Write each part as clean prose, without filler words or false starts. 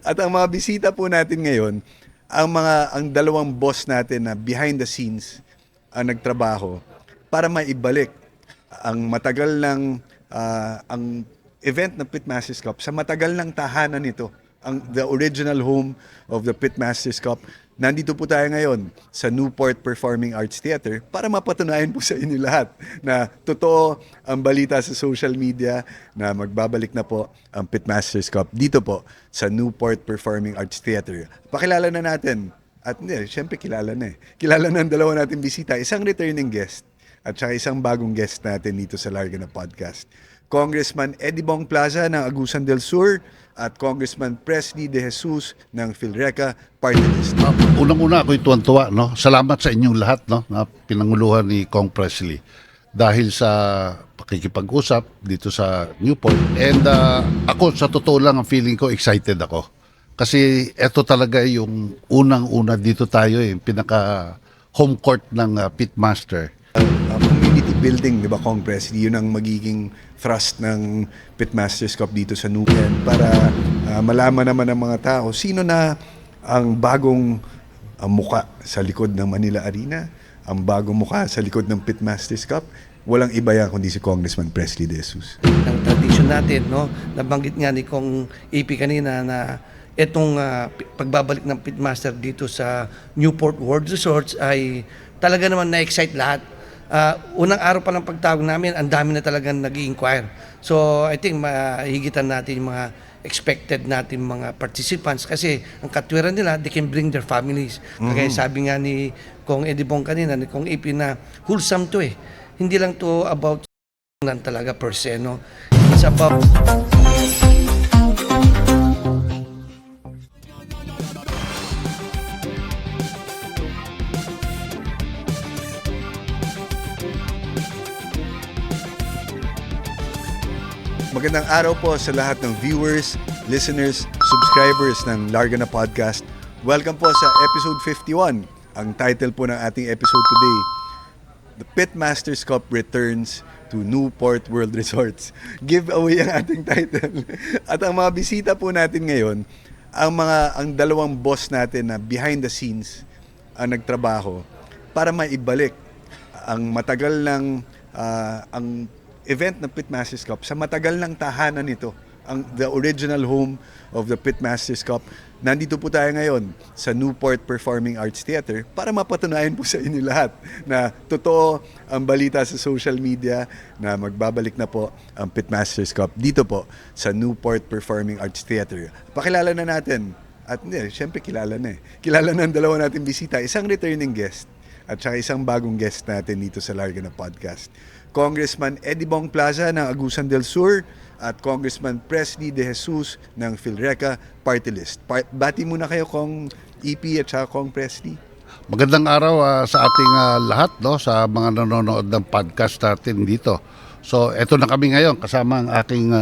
At ang mga bisita po natin ngayon, ang dalawang boss natin na behind the scenes ang nagtrabaho para maibalik ang matagal ng ang event ng Pitmasters Cup sa matagal ng tahanan nito, the original home of the Pitmasters Cup. Nandito po tayo ngayon sa Newport Performing Arts Theater para mapatunayan po sa inyo lahat na totoo ang balita sa social media na magbabalik na po ang Pitmasters Cup dito po sa Newport Performing Arts Theater. Pakilala na natin. At hindi, syempre kilala na eh. Kilala na ang dalawa nating bisita. Isang returning guest at saka isang bagong guest natin dito sa Larga na Podcast. Congressman Eddie Bong Plaza ng Agusan del Sur at Congressman Presley De Jesus ng Philreca Party List. Unang-una ako'y tuwan-tuwa, no? Salamat sa inyong lahat, no? Na pinanguluhan ni Kong Presley dahil sa pakikipag-usap dito sa Newport. And ako, sa totoo lang, ang feeling ko, excited ako. Kasi ito talaga yung unang-una dito tayo, pinaka home court ng Pitmaster. Community building, di ba, Kong Presley? Yun ang magiging thrust ng Pitmasters Cup dito sa Newport para malaman naman ng mga tao sino na ang bagong muka sa likod ng Manila Arena, ang bagong muka sa likod ng Pitmasters Cup. Walang iba yan kundi si Congressman Presley De Jesus. Ang tradisyon natin, no? Nabanggit nga ni Kong EP kanina na itong pagbabalik ng Pitmaster dito sa Newport World Resorts ay talaga naman na-excite lahat. Unang araw pa ng pagtawag namin, ang dami na talagang nag-i-inquire. So I think mahigitan natin yung mga expected natin mga participants kasi ang katwiran nila, they can bring their families. Kaya sabi nga ni Kong Eddie Bong kanina, ni Kong EP na wholesome to eh. Hindi lang to about lang talaga per se, no? It's about Magandang araw po sa lahat ng viewers, listeners, subscribers ng Larga na Podcast. Welcome po sa episode 51. Ang title po ng ating episode today, The Pitmasters Cup Returns to Newport World Resorts. Giveaway ang ating title. At ang mga bisita po natin ngayon, ang dalawang boss natin na behind the scenes ang nagtrabaho para maibalik ang matagal ng ang event ng Pitmasters Cup sa matagal ng tahanan nito, the original home of the Pitmasters Cup. Nandito po tayo ngayon sa Newport Performing Arts Theater para mapatunayan po sa inyo lahat na totoo ang balita sa social media na magbabalik na po ang Pitmasters Cup dito po sa Newport Performing Arts Theater. Pakilala na natin. At hindi, syempre kilala na eh. Kilala na ang dalawa nating bisita. Isang returning guest at saka isang bagong guest natin dito sa Larga na Podcast. Congressman Eddie Bong Plaza ng Agusan del Sur at Congressman Presley De Jesus ng Philreca Party List. Bati muna kayo, Kong EP at saka Kong Presley. Magandang araw sa ating lahat, no? Sa mga nanonood ng podcast natin dito. So, eto na kami ngayon kasama ang aking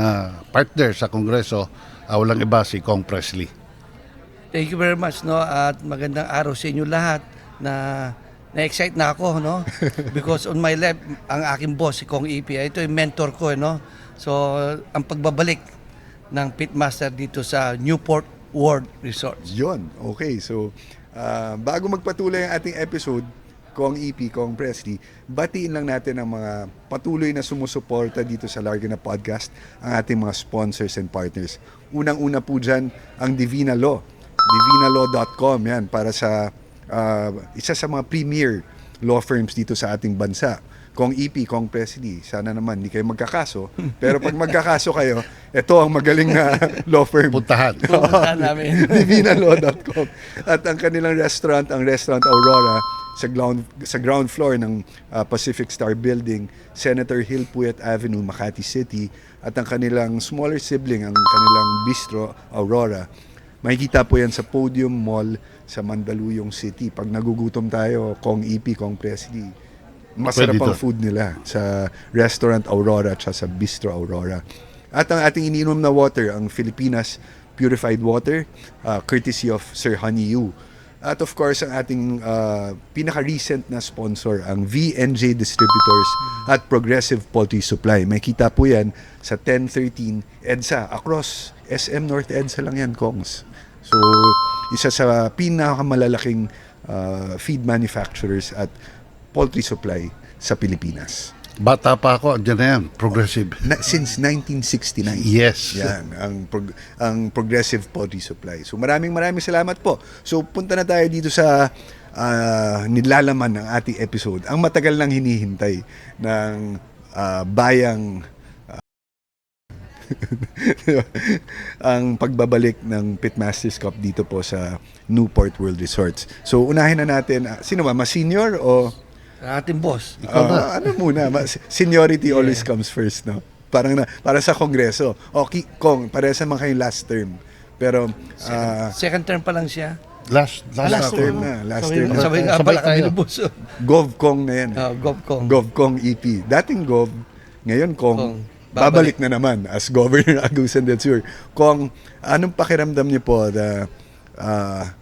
partner sa Kongreso, walang iba si Kong Presley. thank you very much, no? At magandang araw sa inyo lahat na-excite na ako, no? Because on my left, ang aking boss, si Kong EP, ito yung mentor ko, no? So, ang pagbabalik ng Pitmaster dito sa Newport World Resorts. Yun, okay. So, bago magpatuloy ang ating episode, Kong EP, Kong Presley, batiin lang natin ang mga patuloy na sumusuporta dito sa Larga na Podcast, ang ating mga sponsors and partners. Unang-una po dyan, ang Divina Law. DivinaLaw.com, yan, para sa isa sa mga premier law firms dito sa ating bansa. Kong EP, Kong Presley, sana naman hindi kayo magkakaso. Pero pag magkakaso kayo, ito ang magaling na law firm. Puntahan. Pupuntahan namin. Divinalaw.com. At ang kanilang restaurant, ang Restaurant Aurora, sa ground floor ng Pacific Star Building, Senator Hill Puyat Avenue, Makati City. At ang kanilang smaller sibling, ang kanilang Bistro Aurora. Makikita po yan sa Podium Mall sa Mandaluyong City. Pag nagugutom tayo, Kong EP, Kong Presley, masarap ang food nila sa Restaurant Aurora at sa Bistro Aurora. At ang ating iniinom na water, ang Filipinas Purified Water, courtesy of Sir Honey Yu. At of course, ang ating pinaka-recent na sponsor, ang VNJ Distributors at Progressive Poultry Supply. May kita po yan sa 1013 EDSA. Across SM North EDSA lang yan, Kongs. So, isa sa pinakamalalaking feed manufacturers at poultry supply sa Pilipinas. Bata pa ako, andyan na yan, progressive. Since 1969. Yes. Yan, ang Progressive Poultry Supply. So maraming salamat po. So punta na tayo dito sa nilalaman ng ating episode. Ang matagal nang hinihintay ng bayang ang pagbabalik ng Pitmasters Cup dito po sa Newport World Resorts. So unahin na natin, sino ba? Mas senior o Ating boss. ano muna, seniority always comes first, no? Para sa kongreso. Okay, Kong, pareha sa mga kayong last term. Pero Second term pa lang siya. Last term na. Last term na. Sabay nga Sabay pala tayo. kami ni boss. GovCong na yan. GovCong. GovCong EP. Dating Gov, ngayon Kong, Kong. babalik na naman as Governor Agusan del Sur. Kong, anong pakiramdam niyo po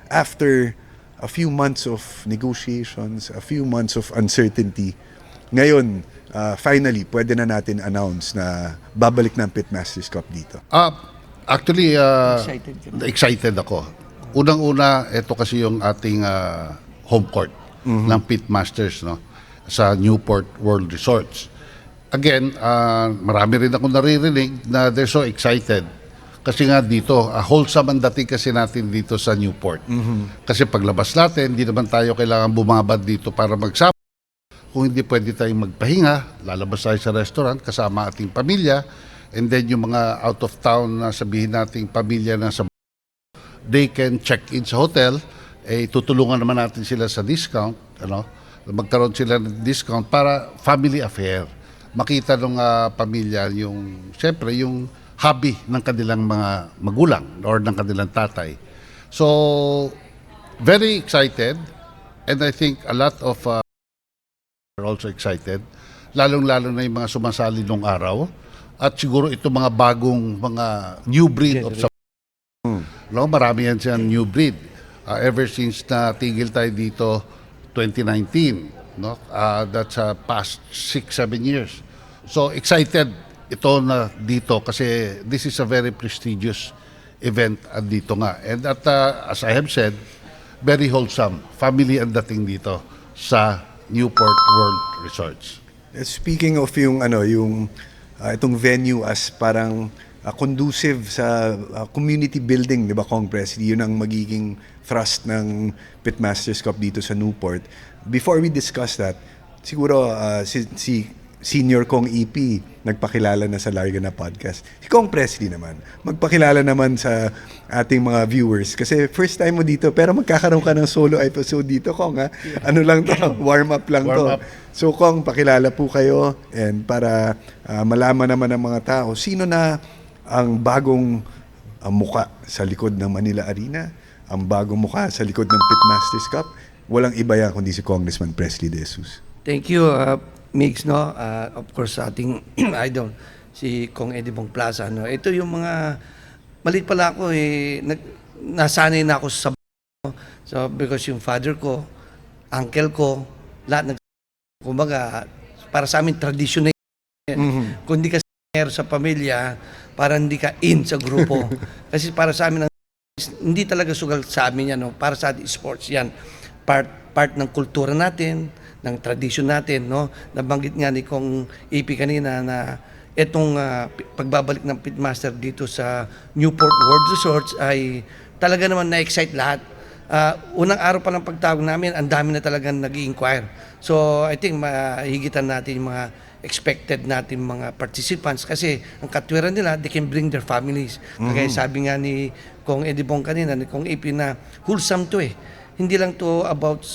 after a few months of negotiations, a few months of uncertainty, ngayon, finally, pwede na natin announce na babalik ng Pitmasters Cup dito. Actually, Excited ka excited ako. Unang-una, ito kasi yung ating home court ng Pitmasters, no, sa Newport World Resorts. Again, marami rin ako naririnig na they're so excited. Kasi nga dito, wholesome ang dating kasi natin dito sa Newport. Kasi paglabas natin, hindi naman tayo kailangan bumabad dito para magsama. Kung hindi pwede tayong magpahinga, lalabas tayo sa restaurant kasama ating pamilya. And then yung mga out of town na sabihin nating pamilya na sa they can check in sa hotel, tutulungan naman natin sila sa discount, magkaroon sila ng discount para family affair. Makita ng pamilya yung, siyempre, yung hobby ng kanilang mga magulang or ng kanilang tatay. So, very excited, and I think a lot of are also excited, lalong-lalo na yung mga sumasali nung araw, at siguro ito mga bagong mga new breed of marami yan siyang new breed. Ever since na tigil tayo dito 2019, that's past 6-7 years. So excited ito na dito kasi this is a very prestigious event dito nga. And as I have said, very wholesome. Family ang dating dito sa Newport World Resorts. Speaking of yung itong venue as parang conducive sa community building, 'di ba, Kong Presley? Yun ang magiging thrust ng Pitmasters Cup dito sa Newport. Before we discuss that, siguro si Senior Kong EP nagpakilala na sa Larga na Podcast. Si Kong Presley naman, magpakilala naman sa ating mga viewers. Kasi first time mo dito, pero magkakaroon ka ng solo episode dito, Kong, ha? Ano lang to? Warm up lang to. So, Kong, pakilala po kayo and para malaman naman ng mga tao, sino na ang bagong muka sa likod ng Manila Arena, ang bagong muka sa likod ng Pitmasters Cup. Walang iba yan kundi si Congressman Presley De Jesus. Thank you, Migs, no? Of course, sa ating idol, si Kong Eddie Bong Plaza, no? Ito yung mga, malit pala ako, nasanay na ako sa no? So, because yung father ko, uncle ko, lahat kumbaga, para sa amin, tradition na yan. Kung di ka sa pamilya, para hindi ka in sa grupo. Kasi para sa amin, hindi talaga sugal sa amin yan, no? Para sa ating sports yan. Part ng kultura natin, ng tradisyon natin, no? Nabanggit nga ni Kong EP kanina na itong pagbabalik ng Pitmaster dito sa Newport World Resorts ay talaga naman na-excite lahat. Unang araw pa ng pagtawag namin, ang dami na talagang nag-i-inquire. So, I think mahigitan natin yung mga expected natin mga participants kasi ang katwiran nila, they can bring their families. Kaya sabi nga ni Kong Eddie Bong kanina, ni Kong EP na wholesome to eh. Hindi lang to about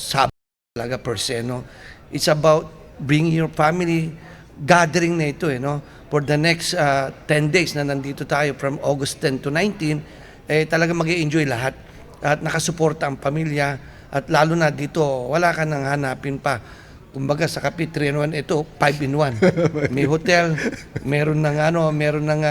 talaga per se, no? It's about bringing your family, gathering na ito, no? For the next 10 days na nandito tayo from August 10 to 19, talaga mag-i-enjoy lahat. At nakasuporta ang pamilya. At lalo na dito, wala ka nang hanapin pa. Kumbaga sa Kapit 3-in-1, ito 5-in-1. May hotel, meron ng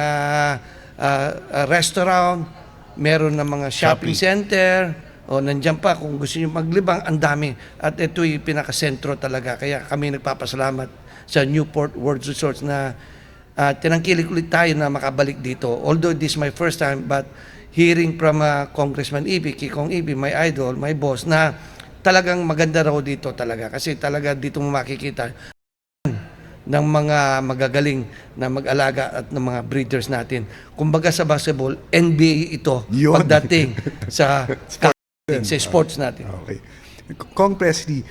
restaurant, meron ng mga shopping center, O nandiyan pa, kung gusto niyo maglibang, ang dami. At ito'y pinakasentro talaga. Kaya kami nagpapasalamat sa Newport World Resorts na tinangkilik ulit tayo na makabalik dito. Although this is my first time, but hearing from Congressman Ibi, Kikong Ibi, my idol, my boss, na talagang maganda raw dito talaga. Kasi talaga dito mo makikita ng mga magagaling na mag-alaga at ng mga breeders natin. Kumbaga sa basketball, NBA ito Yun. pagdating sa sports natin. Okay. Kong Presley,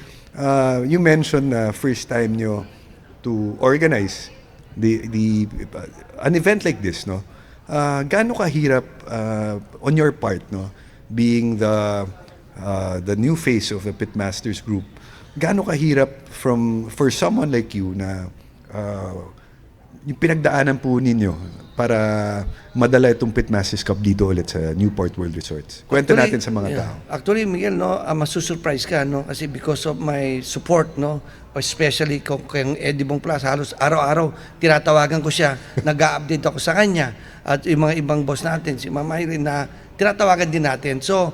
you mentioned na first time nyo to organize an event like this, no? Gaano kahirap on your part, no? Being the new face of the Pitmasters Group, gaano kahirap for someone like you na yung pinagdaanan po ninyo para madala itong Pitmasters Cup dito ulit sa Newport World Resorts? Kwento natin sa mga tao. Actually, Miguel, no, masusurprise ka, no, kasi because of my support, no, especially kung Eddie Bong Plus, halos araw-araw tinatawagan ko siya, nag-a-update ako sa kanya, at yung mga ibang boss natin, si Mama Irene, na tinatawagan din natin. So,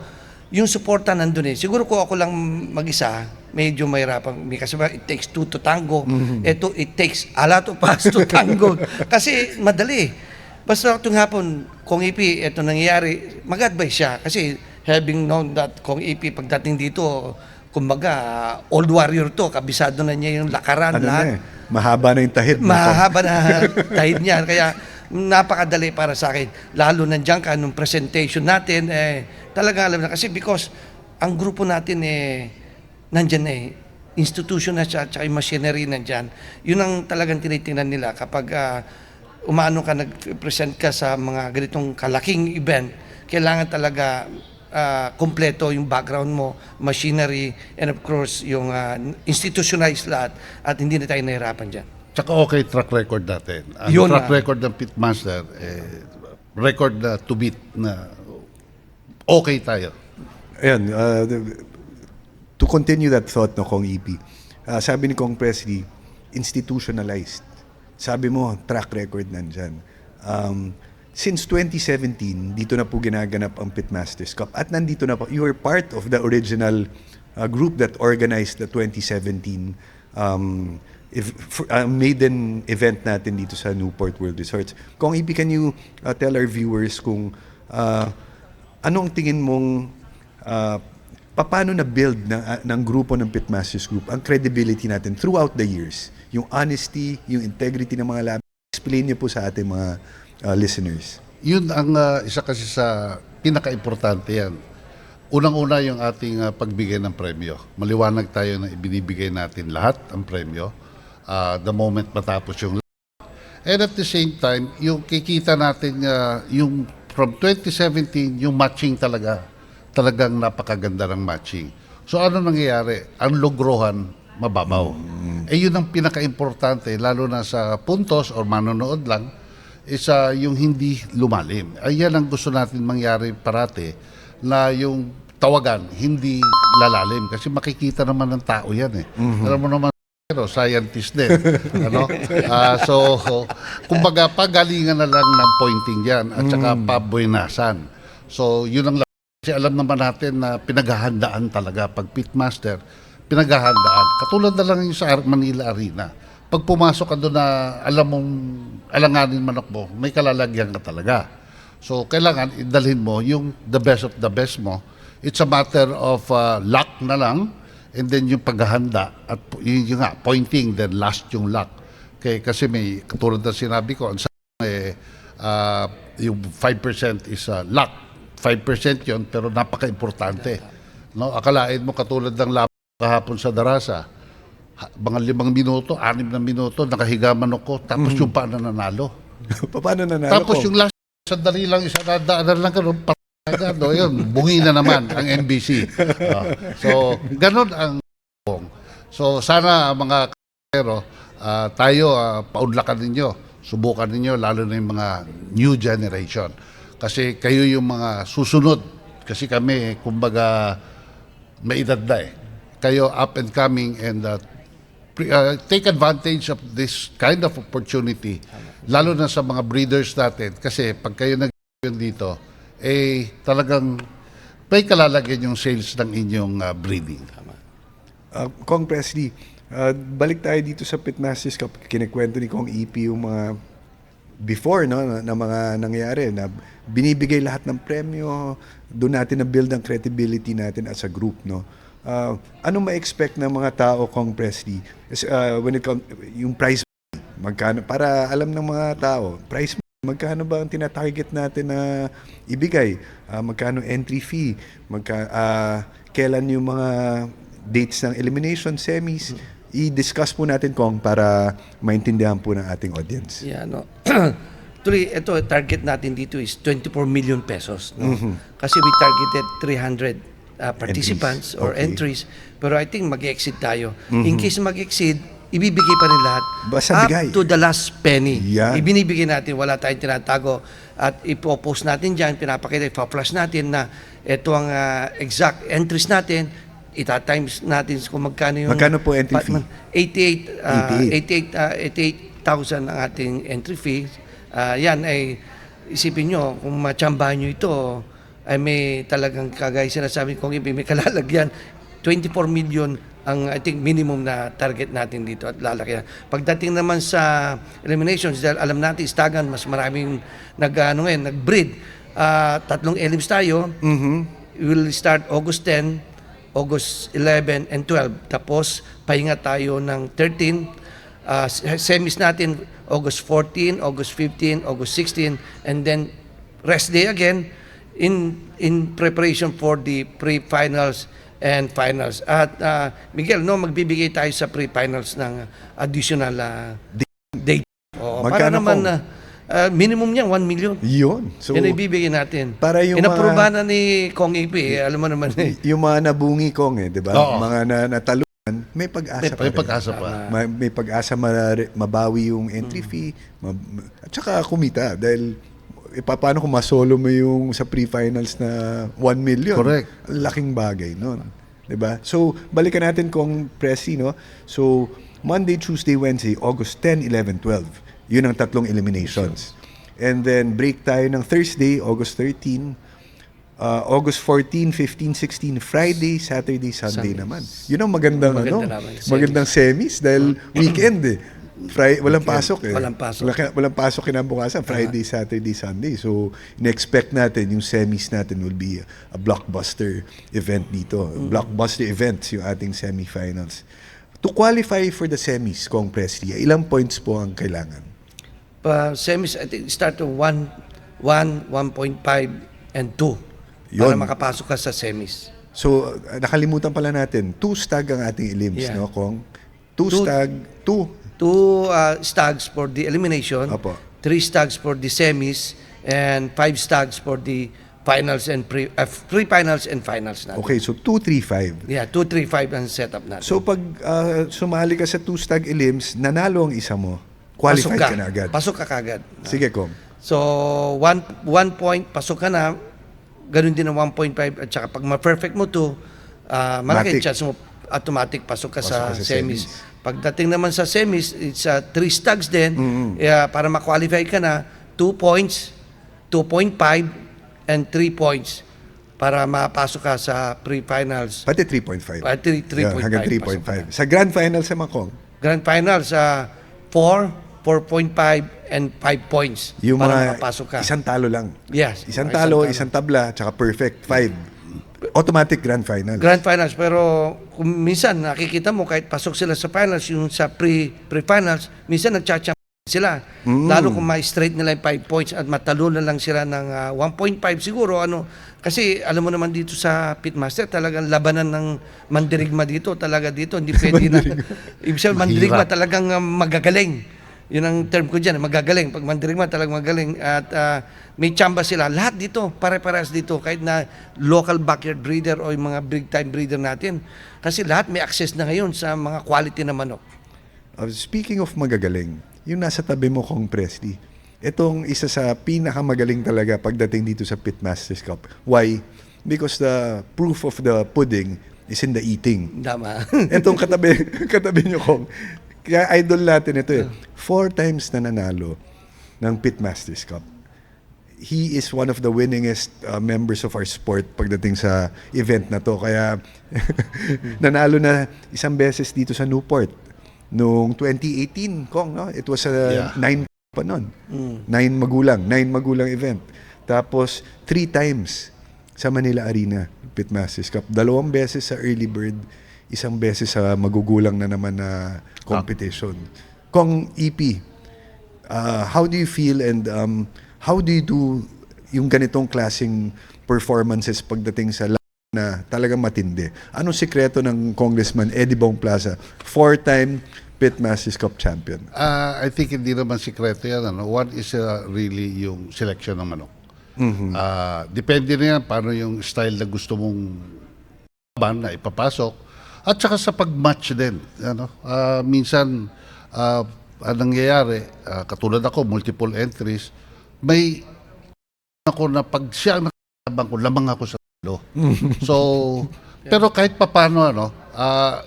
yung suporta nandun eh. Siguro kung ako lang mag-isa, medyo mahirapan. Kasi it takes two to tango. Ito, it takes a lot of us to tango. Kasi madali. Basta itong hapon, Kong Ipi, ito nangyayari, mag-advise siya. Kasi having known that Kong Ipi, pagdating dito, kumbaga, old warrior to, kabisado na niya yung lakaran, Ano lahat. na eh, mahaba na yung tahid. Mahaba na tahid niyan. Kaya napakadali para sa akin. Lalo nandiyan ka nung presentation natin, talaga alam na. Kasi because ang grupo natin nandiyan institution na siya, tsaka yung machinery nandiyan. Yun ang talagang tinitingnan nila kapag umano ka, nag-present ka sa mga ganitong kalaking event, kailangan talaga kompleto yung background mo, machinery, and of course, yung institutionalized lahat, at hindi na tayo nahirapan dyan. Tsaka okay track record natin. Ang Yun track na. record ng Pitmaster, record na to beat na okay tayo. Ayan, to continue that thought, no, Kong EP, sabi ni Kong Presley, institutionalized. Sabi mo, track record nandyan. Since 2017, dito na po ginaganap ang Pitmasters Cup. At nandito na po, you were part of the original group that organized the 2017 maiden event natin dito sa Newport World Resorts. Kong EP, can you tell our viewers kung anong tingin mong paano na-build ng grupo ng Pitmasters Group ang credibility natin throughout the years? Yung honesty, yung integrity ng mga lab. Explain niyo po sa ating mga listeners. Yun ang isa kasi sa pinaka-importante yan. Unang-una yung ating pagbigay ng premyo. Maliwanag tayo na ibinibigay natin lahat ang premyo the moment matapos yung and at the same time, yung kikita natin yung from 2017, yung matching talagang napakaganda ng matching. So ano nangyayari? Ang logrohan, mababaw. Yun ang pinaka-importante, lalo na sa puntos or manonood lang, is yung hindi lumalim. Yan ang gusto natin mangyari parati, na yung tawagan, hindi lalalim. Kasi makikita naman ng tao yan eh. Alam mo naman, scientist din. Ano? So, kumbaga, pagalingan na lang ng pointing yan at saka pabuenasan. So, yun ang kasi alam naman natin na pinaghahandaan talaga pag Pitmaster, pinaghahandaan. Katulad na lang yung sa Manila Arena. Pag pumasok ka doon na alam mong alanganin manok mo, may kalalagyan ka talaga. So, kailangan idalhin mo yung the best of the best mo. It's a matter of luck na lang, and then yung paghahanda at yung nga, pointing, then last yung luck. Kasi may, katulad na sinabi ko, yung 5% is luck. 5% yon pero napaka-importante. No? Akalain mo katulad ng laban kahapon sa Darasa, mga 5 minuto, 6 na minuto, nakahiga manok ko, tapos yung pa nanalo. Paano nanalo? Tapos yung last, sandali lang, isa nadaanan lang karoon, no, yun, bungi na naman ang NBC. So, ganun ang so, sana mga pero tayo, paunlakan ninyo, subukan ninyo, lalo na yung mga new generation. Kasi kayo yung mga susunod. Kasi kami, kumbaga, may edad na eh. Kayo up and coming and take advantage of this kind of opportunity. Lalo na sa mga breeders natin. Kasi pag kayo nag dito, talagang may kalalagyan yung sales ng inyong breeding. Kong Presley, balik tayo dito sa Pitmasters Cup. Kinikwento ni Kong EP yung mga before na mga nangyari na binibigay lahat ng premyo, doon natin na-build ang credibility natin as a group, no? Ano ma-expect ng mga tao, Kong Presley, when it comes yung prize money, magkano, para alam ng mga tao, prize money, magkano ba ang tinatarget natin na ibigay? Magkano entry fee? Kailan yung mga dates ng elimination, semis? I-discuss po natin, Kong, para maintindihan po ng ating audience. Yeah, no. Actually, ito, target natin dito is 24 million pesos. No? Kasi we targeted 300 participants or Okay. entries. Pero I think mag-exceed tayo. In case mag-exceed, ibibigay pa rin lahat. Basta up bigay. to the last penny. Yan. Ibinibigay natin, wala tayong tinatago. At ipopost natin dyan, pinapakita, ipa-flash natin na ito ang exact entries natin. Ita-times natin kung magkano yung... Magkano po entry fee? 88,000 ang ating entry fee. Yan ay isipin nyo, kung matsambahan nyo ito, ay may talagang kagaya sinasabi kong may kalalagyan. 24 million ang I think minimum na target natin dito at lalaki yan. Pagdating naman sa eliminations, dahil alam natin, Istagan, mas maraming nag-breed. 3 elims tayo. We will start August 10, August 11, and 12. Tapos, pahinga tayo ng 13. Semis natin, August 14, August 15, August 16, and then rest day again in preparation for the pre-finals and finals. At Miguel, magbibigay tayo sa pre-finals ng additional date. Para Magkano, naman Kong? minimum niya 1 million. Yun. So, Yan ang ibibigay natin. para yung Inaprubahan na ni Kong EP, alam mo naman yung mga nabungi, Kong, di ba? Oo. Mga natalunan, may pag-asa pa May rin. pag-asa pa. May pag-asa mabawi yung entry fee, at saka kumita. Dahil, paano kung masolo mo yung sa pre-finals na 1 million? Correct. Laking bagay nun. Diba? So, balikan natin kung Presi, no? So, Monday, Tuesday, Wednesday, August 10, 11, 12. Yun ang 3 eliminations. And then, break tayo ng Thursday, August 13, August 14, 15, 16, Friday, Saturday, Sunday naman. Yun ang magandang, Maganda naman, semis. magandang semis dahil weekend eh. Walang pasok eh. Walang pasok. Walang pasok kinabukasan, Friday, Saturday, Sunday. So, in-expect natin, yung semis natin will be a blockbuster event dito. Blockbuster events yung ating semifinals. To qualify for the semis, Kong Presley, ilang points po ang kailangan? Semis, I think start to 1, 1.5, and 2 Yun. para makapasok ka sa semis. So, nakalimutan pala natin, 2 stag ang ating elims, Yeah. no, Kong? 2 stag, 2. 2 stags for the elimination, Apo. 3 stags for the semis, and 5 stags for the finals and pre-finals and finals natin. Okay, so 2-3-5. Yeah, 2, 3, 5 ang setup natin. So, pag sumali ka sa 2 stag elims, nanalo ang isa mo, qualified ka na agad. Pasok ka kagad. Sige, Kong. So, 1 point, pasok ka na. Ganun din ang 1.5. At saka pag ma-perfect mo to, malaki Matic. chance mo automatic pasok ka Pasok sa ka sa semis. semis. Pagdating naman sa semis, it's 3 stags din. Para ma-qualify ka na, 2 points, 2.5, and 3 points para mapasok ka sa pre-finals. Pati 3.5. 3.5. Yeah, hanggang 3.5. Sa grand finals naman, Kong, Grand finals, 4, 4.5, and 5 points yung para mga makapasok ka. isang talo lang. Yes. Isang talo, isang tabla, tsaka perfect, 5. Automatic grand finals. Grand finals, pero kung minsan nakikita mo kahit pasok sila sa finals, yung sa pre-finals, minsan nagcha-champ sila. Lalo kung ma-straight nila yung 5 points at matalo na lang sila ng 1.5 siguro. Kasi alam mo naman dito sa Pitmaster, talagang labanan ng mandirigma dito. Talaga dito, hindi pwede na. Ibig sabihin, mandirigma talagang magagaling. Yun ang term ko dyan, magagaling. Pag mandirigma, talagang magaling. At may chamba sila. Lahat dito, pare-parehas dito. Kahit na local backyard breeder o yung mga big-time breeder natin. Kasi lahat may access na ngayon sa mga quality na manok. Speaking of magagaling, yung nasa tabi mo, Kong Presley, itong isa sa pinakamagaling talaga pagdating dito sa Pitmasters Cup. Why? Because the proof of the pudding is in the eating. Tama. Itong katabi nyo, Kong, kaya idol natin ito eh. 4 times na nanalo ng Pitmasters Cup. he is one of the winningest members of our sport pagdating sa event na to. Kaya nanalo na isang beses dito sa Newport noong 2018, Kong, no? It was a Yeah. 9 pa noon. 9 magulang event. Tapos 3 times sa Manila Arena, Pitmasters Cup. 2 beses sa Early Bird, 1 beses sa magugulang na naman na competition. Kong EP, how do you feel and how do you do yung ganitong klaseng performances pagdating sa na talagang matindi? Anong sikreto ng Congressman Eddie Bong Plaza, 4-time Pitmasters Cup champion? I think hindi naman sikreto yan. Ano? One is really yung selection ng manok. Depende na yan paano yung style na gusto mong ban na ipapasok. At saka sa pag-match din. Ano? Minsan, ang nangyayari, katulad ako, multiple entries, may ako na pag siya ang nakabang ko, lamang ako sa talo. So, pero kahit papano,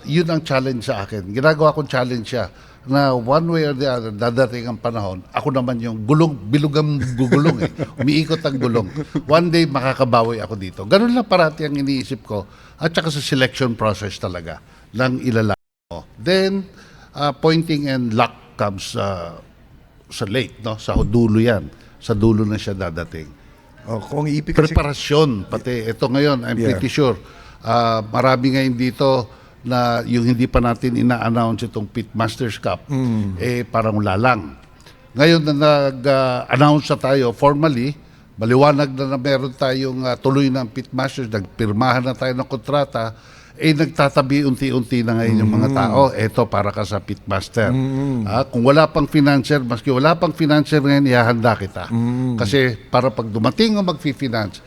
yun ang challenge sa akin. Ginagawa kong challenge siya na one way or the other, dadating ang panahon, ako naman yung bilugang gugulong eh. Umiikot ang gulong. One day, makakabawi ako dito. Ganun lang parati ang iniisip ko. At saka sa selection process talaga ng ilalaki mo. Then, pointing and luck comes sa late, no? Sa dulo yan. Sa dulo na siya dadating. Kung EP kasi... Preparasyon, pati ito ngayon, I'm pretty sure. Marami ngayon dito na yung hindi pa natin ina-announce itong Pitmasters Cup, parang lalang. Ngayon na nag-announce na tayo formally, maliwanag na meron tayong tuloy ng Pitmasters, nagpirmahan na tayo ng kontrata, nagtatabi unti-unti na ngayon yung mga tao, eto para ka sa Pitmaster. Kung wala pang financer, maski wala pang financer ngayon, ihahanda kita. Kasi para pag dumating ang mag-finance,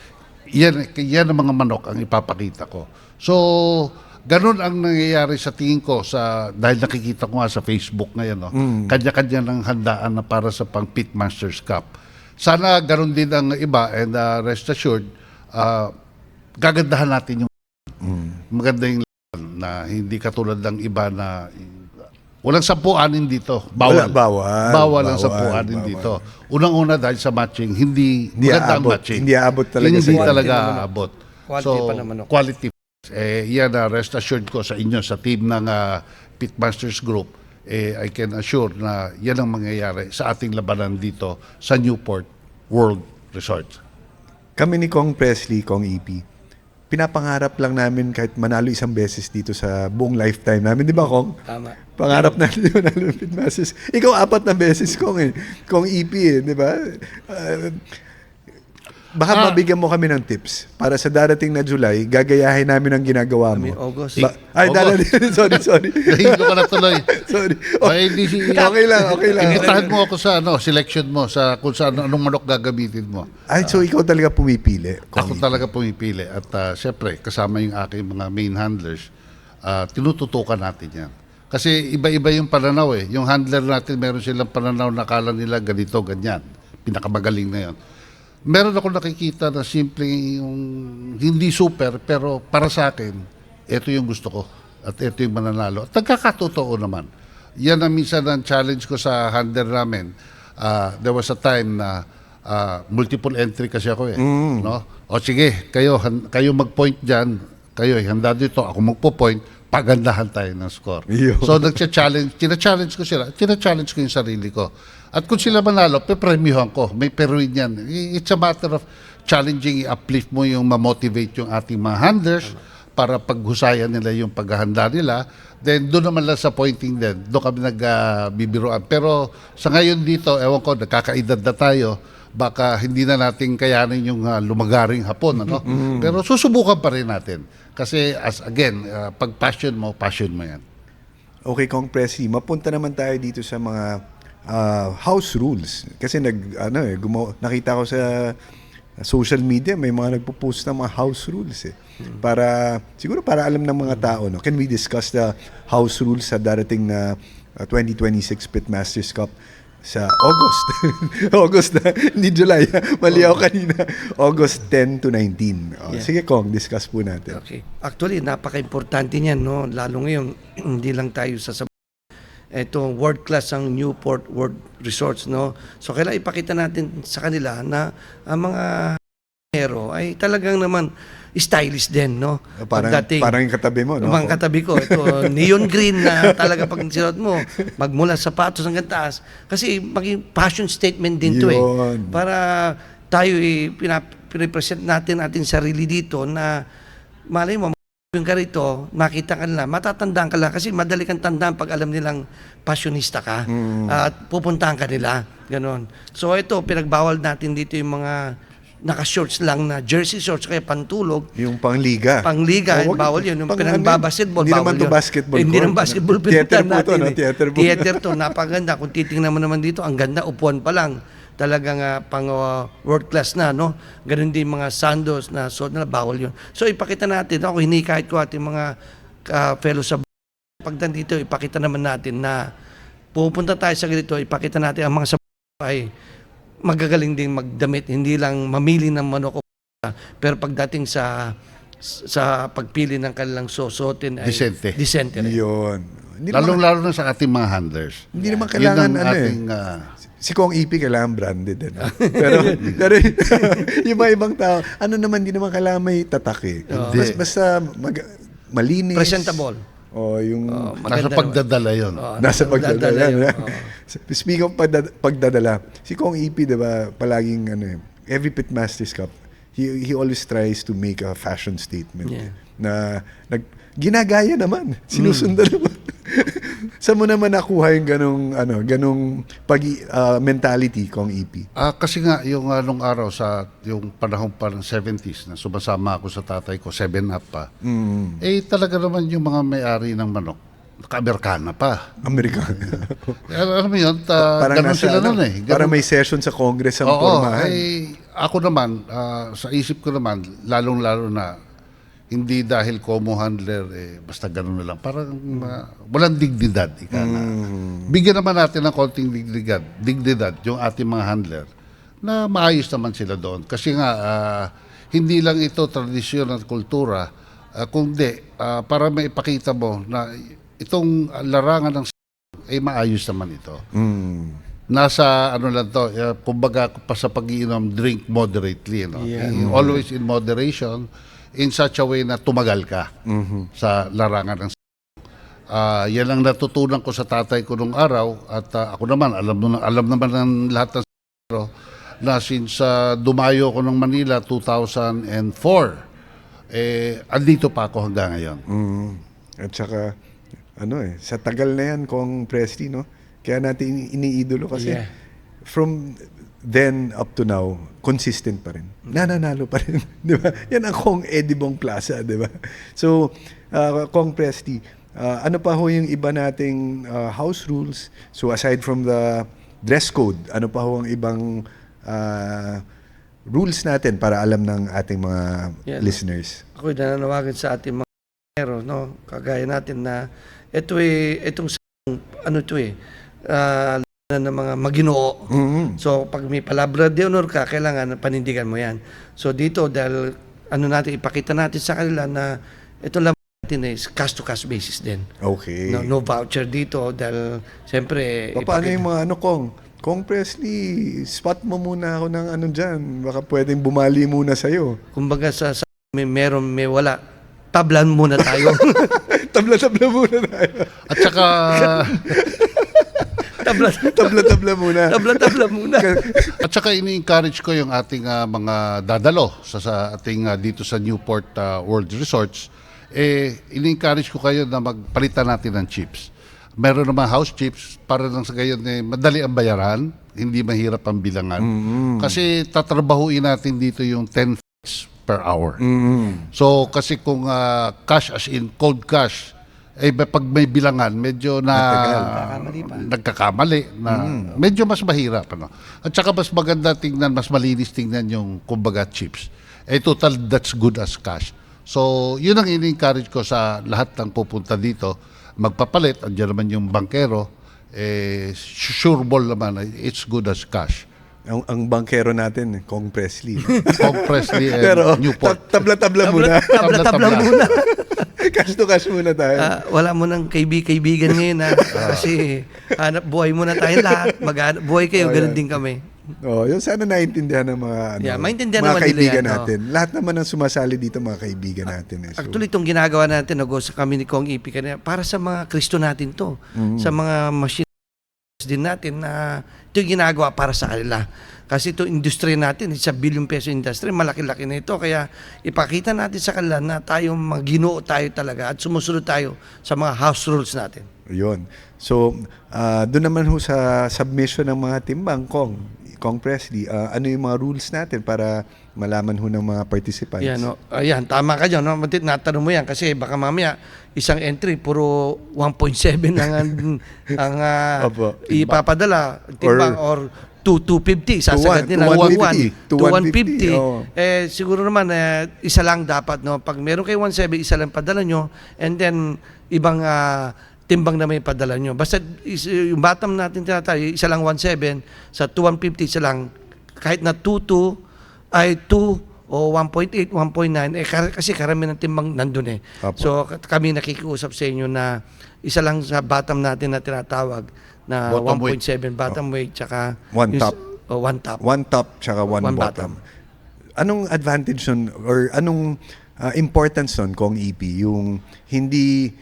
yan ang mga manok ang ipapakita ko. So, ganun ang nangyayari sa tingin ko dahil nakikita ko nga sa Facebook ngayon, no? Kanya-kanya ng handaan na para sa pang Pitmasters Cup. Sana ganun din ang iba and rest assured, gagandahan natin yung maganda yung na hindi katulad ng iba na walang sampuanin dito. Bawal. Bawal ang sampuanin dito. Unang-una dahil sa matching, hindi maganda ang matching. Hindi aabot talaga hindi sa talaga aabot. Quality pa naman ako. Quality. Yan rest assured ko sa inyo, sa team ng Pitmasters Group, I can assure na yan ang mangyayari sa ating labanan dito sa Newport World Resort. Kami ni Kong Presley, Kong EP, pinapangarap lang namin kahit manalo 1 beses dito sa buong lifetime namin. Di ba, Kong? Tama. Pangarap natin yung manalo ng Pitmasters. Ikaw 4 na beses, Kong eh. Kong EP eh, di ba? Baka mabigyan mo kami ng tips para sa darating na July, gagayahin namin ang ginagawa mo. August. Sorry. Nahilo ka na tuloy. Sorry. Okay lang. Initahan mo ako sa selection mo, sa kung saan anong manok gagamitin mo. So ikaw talaga pumipili. Ako talaga pumipili at syempre kasama yung aking mga main handlers, tinututukan natin yan. Kasi iba-iba yung pananaw eh. Yung handler natin meron silang pananaw na akala nila ganito, ganyan. Pinakamagaling na yon. Meron ako nakikita na simple yung hindi super pero para sa akin, ito yung gusto ko at ito yung mananalo. At nagkakatotoo naman. Yan ang minsan ang challenge ko sa handler namin. There was a time na multiple entry kasi ako eh. No? O sige, kayo mag-point dyan. Kayo handa dito, ako magpo-point. Pagandahan tayo ng score. So tina-challenge ko sila. Tina-challenge ko yung sarili ko. At kung sila manalo, pepremyuhan ko. May peruin yan. It's a matter of challenging, i-uplift mo yung ma-motivate yung ating mga handlers para paghusayan nila yung paghahanda nila. Then doon naman lang sa pointing din, doon kami nagbibiruan. Pero sa ngayon dito, ewan ko, nagkakaedad na tayo, baka hindi na natin kayanin yung lumagaring hapon. Ano? Pero susubukan pa rin natin. Kasi pag passion mo yan. Okay, Kong Presley, mapunta naman tayo dito sa mga house rules. Kasi nakita ko sa social media, may mga nagpo-post ng mga house rules eh. Siguro para alam ng mga tao, no? Can we discuss the house rules sa darating na 2026 Pitmasters Cup sa August? August na, hindi July. Mali ako kanina. August 10 to 19. Sige, Kong, discuss po natin. Okay. Actually, napaka-importante niyan, no? Lalo ngayon, hindi lang tayo sa itong world class ang Newport World Resorts, no? So kailangan ipakita natin sa kanila na ang mga hero ay talagang naman stylish din, no? Parang yung katabi mo, no? Mga katabi ko, ito, neon green na talaga pag sinuot mo, magmula sapatos hanggang taas. Kasi maging fashion statement din to Yun. Para tayo pinipresent natin ating sarili dito na malay mo, yung ka rito, makita ka nila, matatandaan ka lang kasi madali kang tandaan pag alam nilang fashionista ka at pupuntahan ka nila. Ganon. So ito, pinagbawal natin dito yung mga naka-shorts lang na jersey shorts kaya pantulog. Yung pangliga. Pangliga, Oh, wag- bawal yun. Yung pang pinang-basketball, Hindi bawal naman to yun. basketball Hindi court. naman basketball. Theater pinuntahan po to, natin no? eh. Theater po. Theater to, napaganda. Kung titingnan mo naman dito, ang ganda, upuan pa lang. Talagang pang world class na, no? Ganun din mga sandos na suot na bawal yun. So ipakita natin, ako hinikahit ko ating mga fellow sa pag nandito, ipakita naman natin na pupunta tayo sa ganito, ipakita natin ang mga sa ay magagaling ding magdamit, hindi lang mamili ng manok o pero pagdating sa pagpili ng kanilang susuotin ay Disente. rin. Yun. Hindi naman, Lalong-lalo na sa ating mga handlers. hindi naman Yun kailangan ang ating, si Kong EP kailangan branded. Pero yung mga ibang tao, hindi naman kailangan may tatak eh. Basta malinis. Presentable. O yung nasa pagdadala yun. nasa pagdadala. yun. Speaking of pagdadala, si Kong EP, diba, palaging every Pitmasters Cup, he always tries to make a fashion statement Yeah. na ginagaya naman, sinusundan naman. Saan mo naman nakuha yung ganong mentality, Kong EP? Kasi nga, yung nung araw yung panahon pa ng 70s na sumasama ako sa tatay ko, 7-up pa, talaga naman yung mga may-ari ng manok, naka-Amerikana pa. Amerikano. Alam mo yun, ganun sila nun eh. Parang may session sa Congress ang Oo, pormahan. ako naman, sa isip ko naman, lalong-lalo na, hindi dahil como handler, basta ganun na lang. Parang walang dignidad, ika na. Bigyan naman natin ng konting dignidad yung ating mga handler na maayos naman sila doon. Kasi nga, hindi lang ito tradisyon at kultura, kundi para maipakita mo na itong larangan ng ay maayos naman ito. Nasa lang to, kumbaga pa sa pag-iinom, drink moderately. No? Always in moderation, in such a way na tumagal ka sa larangan ng yan ang natutunan ko sa tatay ko nung araw at ako naman, alam naman ng lahat ng na since dumayo ko ng Manila 2004, andito pa ako hanggang ngayon. At saka, sa tagal na yan, Kong Presley, no? Kaya natin iniidolo kasi from then up to now, consistent pa rin. Nananalo pa rin. Di ba? Yan ang Kong Eddie Bong Plaza, di ba? So, Kong Presley, ano pa ho yung iba nating house rules? So, aside from the dress code, ano pa ho ang ibang rules natin para alam ng ating mga listeners? Ako'y nananawagan sa ating mga hero, no? Kagaya natin na itong ng mga maginoo. So, pag may palabra de honor ka, kailangan panindigan mo yan. So, dito, dahil ipakita natin sa kanila na ito lang natin is cash-to-cash basis din. Okay. No voucher dito dahil, siyempre... Paano yung mga Kong Presley, spot mo muna ako ng dyan. Baka pwedeng bumali muna sa'yo. Kumbaga sa meron, may wala. Tablan muna tayo. Tabla-tabla muna tayo. At saka Tabla-tabla muna. Tabla-tabla muna. At saka ini-encourage ko yung ating mga dadalo sa ating dito sa Newport World Resorts. Ini-encourage ko kayo na magpalitan natin ng chips. Meron naman house chips para lang sa gayon madali ang bayaran, hindi mahirap ang bilangan. Kasi tatrabahuin natin dito yung 10 per hour. So kasi kung cash as in cold cash, pag may bilangan, medyo nagkakamali na medyo mas mahirap. At saka mas maganda tingnan, mas malinis tingnan yung kumbaga chips. Total, that's good as cash. So, yun ang ini-encourage ko sa lahat ng pupunta dito. Magpapalit, andyan naman yung bankero, sure ball naman, it's good as cash. Ang bankero natin, Kong Presley. Kong Presley and Pero, Newport. tabla-tabla muna. Tabla-tabla muna. Cash to cash muna tayo. Wala mo ng kaibigan ngayon kasi hanap buhay muna tayo lahat. Maghanap buhay kayo, ganun din kami. Yun sana naiintindihan ng mga Yeah, maintindihan mga naman nila kaibigan yan, natin. Lahat naman ng sumasali dito mga kaibigan natin. So, Actually, itong ginagawa natin, nag-uusap kami ni Kong Ipi kanina, para sa mga Kristo natin to. Sa mga machine din natin na ito yung ginagawa para sa kanila. Kasi ito industry natin, it's a billion peso industry, malaki-laki na ito. Kaya ipakita natin sa kanila na tayo maginoo tayo talaga at sumusunod tayo sa mga house rules natin. yun. So, doon naman ho sa submission ng mga timbang, Kong Presley, ano yung mga rules natin para malaman ho ng mga participants? Ayan, tama ka dyan. No? Natanong mo yan kasi baka mamaya isang entry, puro 1.7 ang Opo. ipapadala. Timbang or 250, sasagad nila. 250. 150. Oo. Siguro naman, isa lang dapat. No? Pag meron kayo 1.7, isa lang padala nyo. And then, ibang timbang na may padala nyo. Basta yung bottom natin tinatay, isa lang 1.7, sa 250, isa lang, kahit na 2.2, ay 2 o 1.8, 1.9, kasi karamihan ng timbang nandun eh. Apo. So kami nakikiusap sa inyo na isa lang sa bottom natin na tinatawag na Bottom 1.7 bottom weight, tsaka One yung- top. One top. One top tsaka one One bottom. Anong advantage nun or anong importance nun, Kong EP? Yung hindi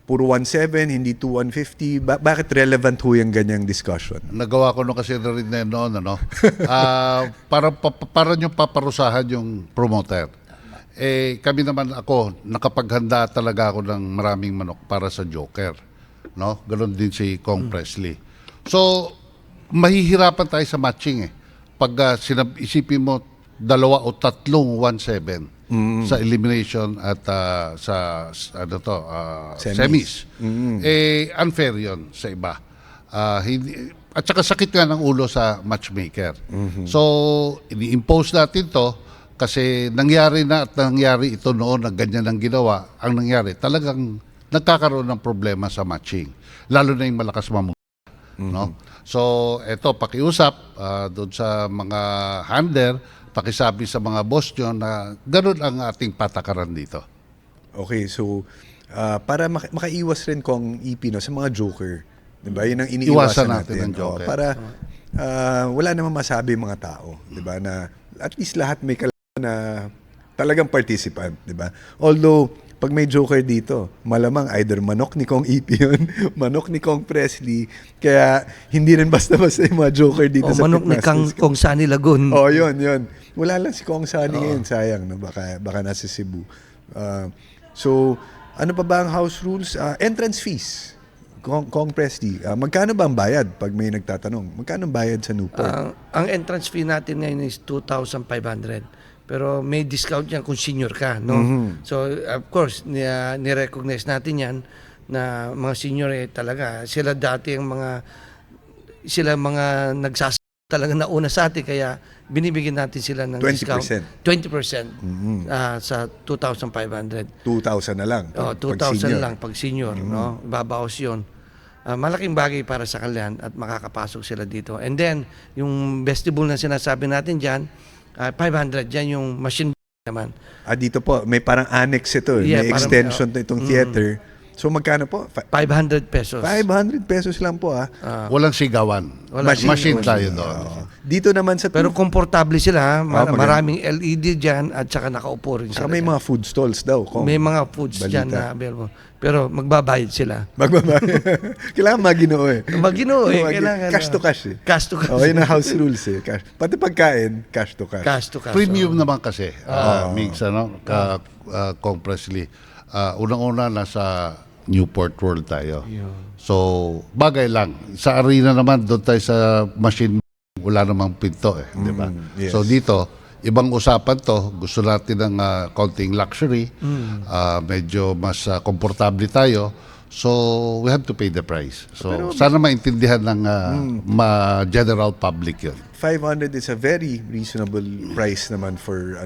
puro 1.7, hindi 2.150. Bakit relevant ho yung ganyang discussion? Nagawa ko no kasi na rin na yun noon, ano? Para nyo paparusahan yung promoter. Kami naman ako, nakapaghanda talaga ako ng maraming manok para sa Joker. No? Ganon din si Kong Presley. So, mahihirapan tayo sa matching eh. Pag isipin mo, 2 o 3 1.7 sa elimination at sa semis. Unfair yon sa iba. At saka sakit nga ng ulo sa matchmaker. So, ini-impose natin to kasi nangyari na at nangyari ito noon na ganyan ang ginawa. Ang nangyari, talagang nagkakaroon ng problema sa matching. Lalo na yung malakas no? So, eto, pakiusap doon sa mga handler, pakisabi sa mga boss nyo na gano'n ang ating patakaran dito. Okay, so para makaiwas rin Kong EP no, sa mga joker. Diba? Yun ang iniiwasan Iwasan natin ang joker. Para wala namang masabi yung mga tao. Diba? Na at least lahat may kalaban na talagang participant. Diba? Although, pag may joker dito, malamang either manok ni Kong EP yun, manok ni Kong Presley, kaya hindi rin basta-basta yung mga joker dito O sa manok ni Pitmasters. Kong Sani Lagun. Yun. Wala lang si Kong Sani ngayon, sayang, no? Baka nasa Cebu. So, ano pa ba ang house rules? Entrance fees. Kong Presley, magkano ba ang bayad pag may nagtatanong? Magkano ang bayad sa Newport? Ang entrance fee natin ngayon is 2,500. Pero may discount yan kung senior ka, no? So, of course, ni-recognize natin yan na mga senior talaga. Sila dati ang sila talaga nauna sa atin, kaya binibigyan natin sila ng 20%. discount. 20% sa 2,500. 2,000 na lang. Oh, 2,000 lang pag senior, no? Babawas 'yon. Malaking bagay para sa kanila at makakapasok sila dito. And then, yung vestibule na sinasabi natin diyan, 500 yan yung machine naman. Dito po, may parang annex ito. Yeah, may parang, extension to itong theater. So, magkano po? 500 pesos. 500 pesos lang po, Walang sigawan. Machine tayo doon. Dito naman sa... Pero komportable sila, maganda. maraming LED diyan at saka nakaupo rin saka sila. may mga food stalls daw. May mga foods Balita. diyan na available. Pero magbabayad sila. Kailangan maginoo eh. Maginoo kailangan. Cash to cash eh. Cash to cash. Yun ang house rules eh. Pati pagkain, cash to cash. Cash to cash. Premium naman kasi, Migs, Kong Presley. Unang-una, nasa Newport World tayo. So, bagay lang. Sa arena naman, doon tayo sa machine, wala namang pinto eh. Di ba? Yes. So, dito, ibang usapan to. Gusto natin ng konting luxury. Medyo mas komportable tayo. So, we have to pay the price. So, sana maintindihan ng general public yun. 500 is a very reasonable price naman for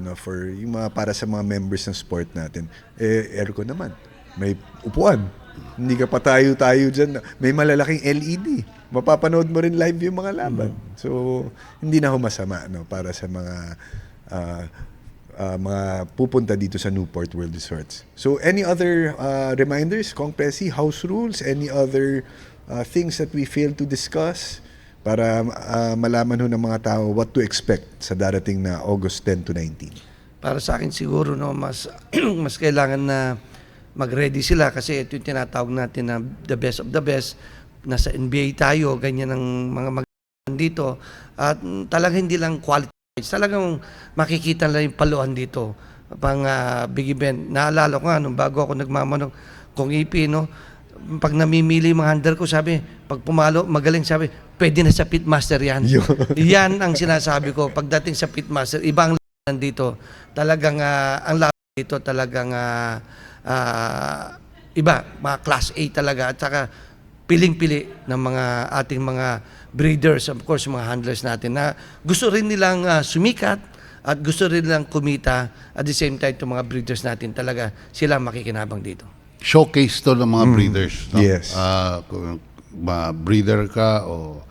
yung mga para sa mga members ng sport natin. Aircon naman. May upuan. Hindi ka patayo-tayo dyan. May malalaking LED. Mapapanood mo rin live yung mga laban. So, hindi na ho masama, no, para sa mga mga pupunta dito sa Newport World Resorts. So any other reminders, Kong Presi, house rules, any other things that we failed to discuss para malaman ho ng mga tao what to expect sa darating na August 10 to 19? Para sa akin siguro no mas mas kailangan na mag-ready sila kasi ito yung tinatawag natin na the best of the best. Nasa NBA tayo, ganyan ang mga dito at talagang hindi lang quality, talagang makikita lang yung paluan dito pang big event. Naalala ko nga nung bago ako nagmamanong kung EP, no, pag namimili yung mga handler ko, sabi pag pumalo magaling, sabi pwede na sa pitmaster yan. Yan ang sinasabi ko pagdating sa pitmaster. Ibang laban dito talagang ang laban dito talagang iba, mga class A talaga at saka piling-pili ng mga ating mga breeders, of course, mga handlers natin na gusto rin nilang sumikat at gusto rin nilang kumita at the same time itong mga breeders natin talaga sila makikinabang dito. Showcase to ng mga breeders. No? Yes. Kung breeder ka o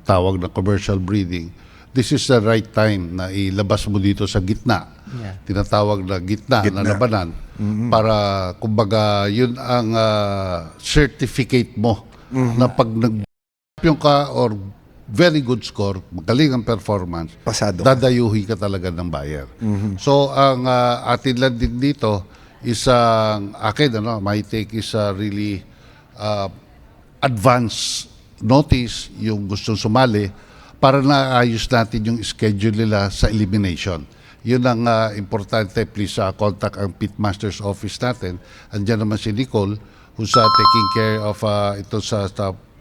tawag na commercial breeding, this is the right time na ilabas mo dito sa gitna. Yeah. Tinatawag na gitna na labanan para kumbaga yun ang certificate mo na pag nag-champion ka or very good score, magaling ang performance, Pasado. dadayuhi ka talaga ng buyer. So ang atin lang din dito is akin my take is really advance notice yung gustong sumali para naayos natin yung schedule nila sa elimination. Yun ang importante. Please contact ang Pitmasters office natin. Andiyan naman si Nicole who's taking care of ito sa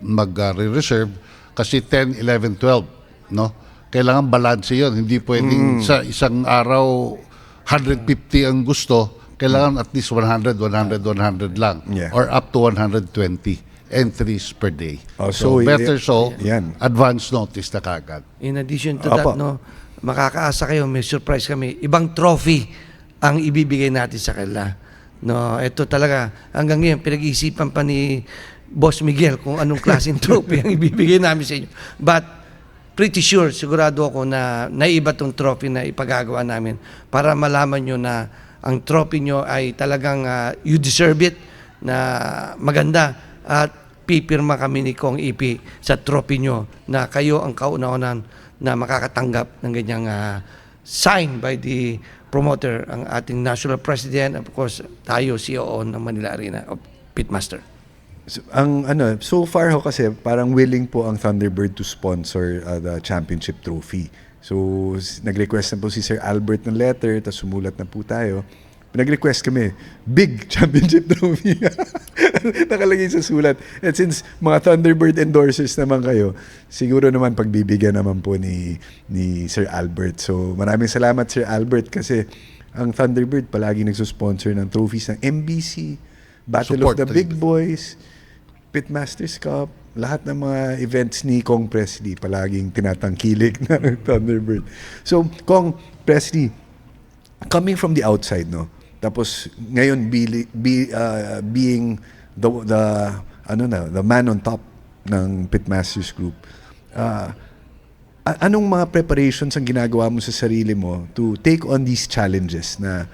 mag-reserve kasi 10, 11, 12. No? Kailangan balance yun. Hindi pwedeng sa isang araw 150 ang gusto. Kailangan at least 100, 100, 100 lang. Yeah. Or up to 120 entries per day. Oh, So so, better yan. advance notice na kagad. In addition to Opo. that, no, makakaasa kayo, may surprise kami. Ibang trophy ang ibibigay natin sa kanila. No, ito talaga, hanggang ngayon, pinag-iisipan pa ni Boss Miguel kung anong klaseng trophy ang ibibigay namin sa inyo. But, pretty sure, sigurado ako na naiba tong trophy na ipagagawa namin para malaman nyo na ang trophy nyo ay talagang you deserve it, na maganda. At pipirma kami ni Kong EP sa trophy nyo na kayo ang kauna-unan na makakatanggap ng ganyang sign by the promoter, ang ating national president, of course, tayo, COO ng Manila Arena of Pitmaster. So far ho kasi parang willing po ang Thunderbird to sponsor the championship trophy. So nag-request na po si Sir Albert ng letter, tapos sumulat na po tayo. Nag-request kami, big championship trophy. Nakalagay sa sulat. And since mga Thunderbird endorsers naman kayo, siguro naman pagbibigyan naman po ni Sir Albert. So maraming salamat Sir Albert kasi ang Thunderbird palagi nagsusponsor ng trophies ng MBC, Battle Support of the Big Boys, Pitmasters Cup, lahat ng mga events ni Kong Presley palaging tinatangkilik ng Thunderbird. So Kong Presley, coming from the outside, no? Tapos ngayon being the man on top ng Pitmasters Group. Anong mga preparations ang ginagawa mo sa sarili mo to take on these challenges na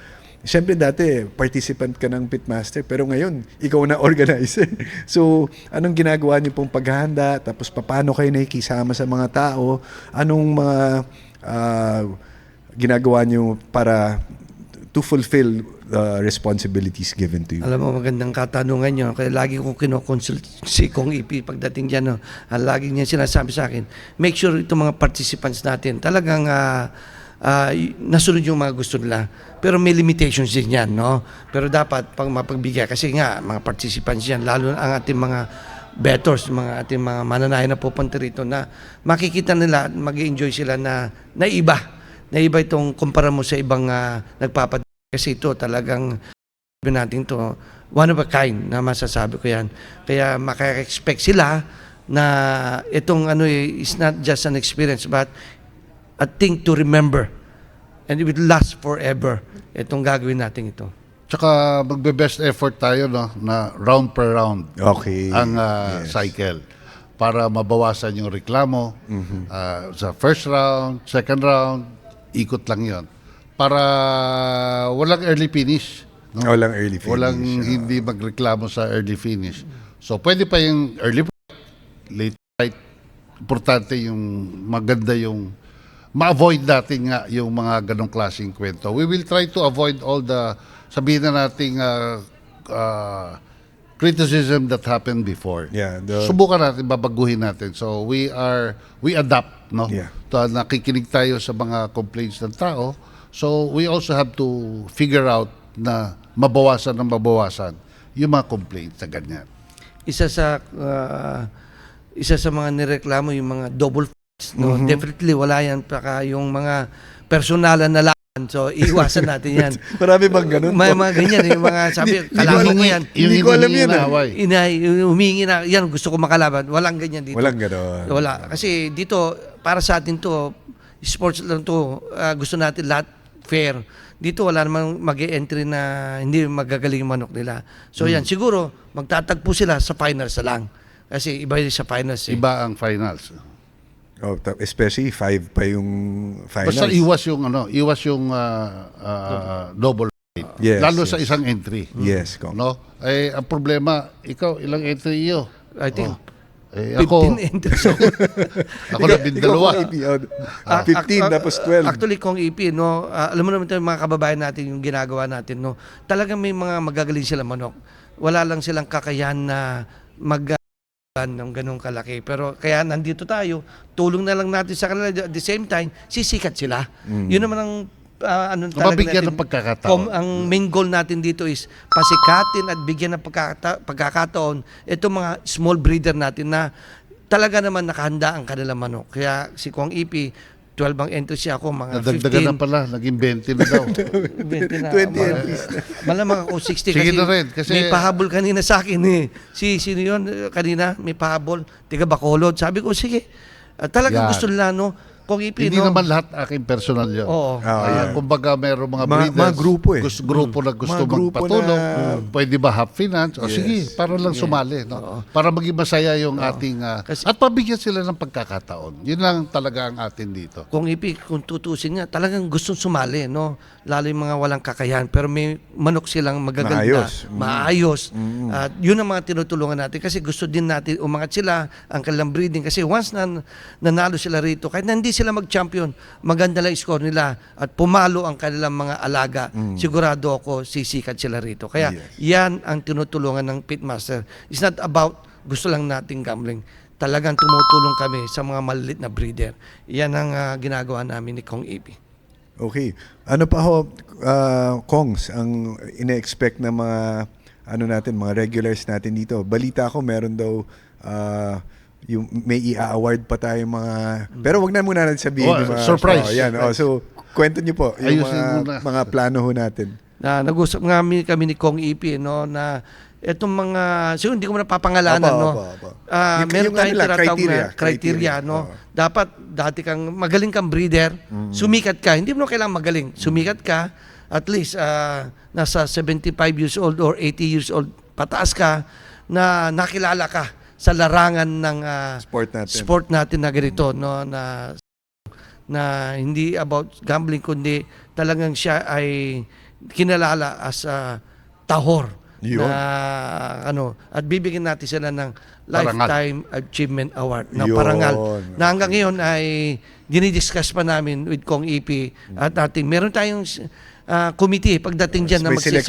siyempre dati participant ka ng Pitmaster pero ngayon ikaw na organizer. So anong ginagawa niyo pong paghahanda, tapos paano kayo nakikisama sa mga tao, anong mga ginagawa niyo para to fulfill the responsibilities given to you? Alam mo, magandang katanungan nyo. Kaya lagi kong kinoconsult si Kong EP pagdating dyan. No? Lagi niya sinasabi sa akin, make sure itong mga participants natin talagang nasunod yung mga gusto nila. Pero may limitations din yan. No? Pero dapat pang mapagbigay. Kasi nga, mga participants yan, lalo ang ating mga bettors, mga ating mga mananayan na pupunta rito na makikita nila at mag-enjoy sila na naiba itong kumpara mo sa ibang nagpapadala. Kasi ito talagang natin to one of a kind na masasabi ko yan. Kaya maka-expect sila na itong is not just an experience but a thing to remember and it will last forever. Itong gagawin natin ito. Tsaka magbe-best effort tayo na round per round Okay. ang Yes. cycle para mabawasan yung reklamo. Sa first round, second round, ikot lang yon para walang early finish. No? Walang early finish. Walang hindi magreklamo sa early finish. So, pwede pa yung early late fight. Importante yung maganda yung ma-avoid natin nga yung mga ganong klaseng kwento. We will try to avoid all the sabihin na nating criticism that happened before. Yeah, Subukan natin, babaguhin natin. So we adapt, no? Yeah. Nakikinig tayo sa mga complaints ng tao. So we also have to figure out na mabawasan yung mga complaints na ganyan. Isa sa mga nireklamo yung mga double fights, no? Definitely wala yan, baka yung mga personalan na laban. So iwasan natin yan. Marami bang ganun? May mga ganyan, yung mga sabi, kalaban mo yan. Hindi ko alam yan. Humingi na, yan gusto ko makalaban. Walang ganyan dito. Walang gano'n. Wala. Kasi dito, para sa atin to, sports lang to, gusto natin lahat fair. Dito wala namang mag-e-entry na hindi magagaling yung manok nila. So yan, siguro magtatagpo sila sa finals na lang. Kasi iba yun sa finals. Iba ang finals. Oh, especially 5 pa yung finals. Basta iwas yung double fight. Yes, Lalo yes. sa isang entry. Yes, Kong. No? Ang problema, ikaw ilang entry iyo? I think Ako 15 entries. ako na bindalawa. 15 tapos 12. Actually, kung EP, no, alam mo naman tayo mga kababayan natin yung ginagawa natin, no. Talagang may mga magagaling sila manok. Wala lang silang kakayahan na ng ganung kalaki. Pero kaya nandito tayo, tulong na lang natin sa kanila. At the same time, sisikat sila. Yun naman ang Mabigyan ng pagkakataon. Ang main goal natin dito is pasikatin at bigyan ng pagkakataon itong mga small breeder natin na talaga naman nakahanda ang kanilang manok. Kaya si Kong EP, 12 ang entry siya ako, mga 15. Nadagdagan na pala, naging 20 na daw. 20 na. 20 entries. Malamang ako 60 Sige na rin, kasi may pahabol kanina sa akin eh. Sino yun kanina? May pahabol. Tiga Bacolod. Sabi ko, sige. Talagang Yan. gusto nila, no? Kung EP, Hindi no? naman lahat aking personal yun. Oo. Yeah. Kumbaga mayroong mga Mga breeders. grupo eh. Grupo na gusto Mga grupo magpatulong. na- Pwede ba half finance? O Yes. sige, para lang sumali. No? Para maging masaya yung ating... Kasi- at pabigyan sila ng pagkakataon. Yun lang talaga ang atin dito. Kung EP, kung tutusin nga, talagang gustong sumali, no? Lalo yung mga walang kakayahan. Pero may manok silang magaganda. Maayos. Maayos. At yun ang mga tinutulungan natin. Kasi gusto din natin umangat sila, ang kanilang breeding. Kasi once na nanalo sila rito, kahit na hindi sila mag-champion, maganda lang score nila at pumalo ang kanilang mga alaga, sigurado ako sisikat sila rito. Kaya yan ang tinutulungan ng Pitmaster. It's not about gusto lang nating gambling. Talagang tumutulong kami sa mga malilit na breeder. Yan ang ginagawa namin ni Kong EP. Okay. Ano pa ho, Kongs, ang ine-expect na mga mga regulars natin dito? Balita ko meron daw yung may i-award pa tayo mga pero wag na muna natin sabihin yung mga surprise. yan. So kwento niyo po yung Ayusin muna. mga plano ho natin. Nag-usap nga kami ni Kong EP, no, na itong mga, siguro hindi ko na papangalanan, Opo, no. opo. Meron Yung tayong nila, tinatawag na criteria. criteria, no. Oo. Dapat dati kang magaling kang breeder, sumikat ka. Hindi mo kailangan magaling. Sumikat ka, at least nasa 75 years old or 80 years old pataas ka, na nakilala ka sa larangan ng Sport natin. na ganito, no, na hindi about gambling, kundi talagang siya ay kinalala as a tahor. Yun. Na at bibigyan natin sila ng Parangal. Lifetime Achievement Award na Yun. parangal. Na hanggang ngayon ay dinidiscuss pa namin with Kong EP at ating meron tayong committee pagdating dyan na May magsiselect.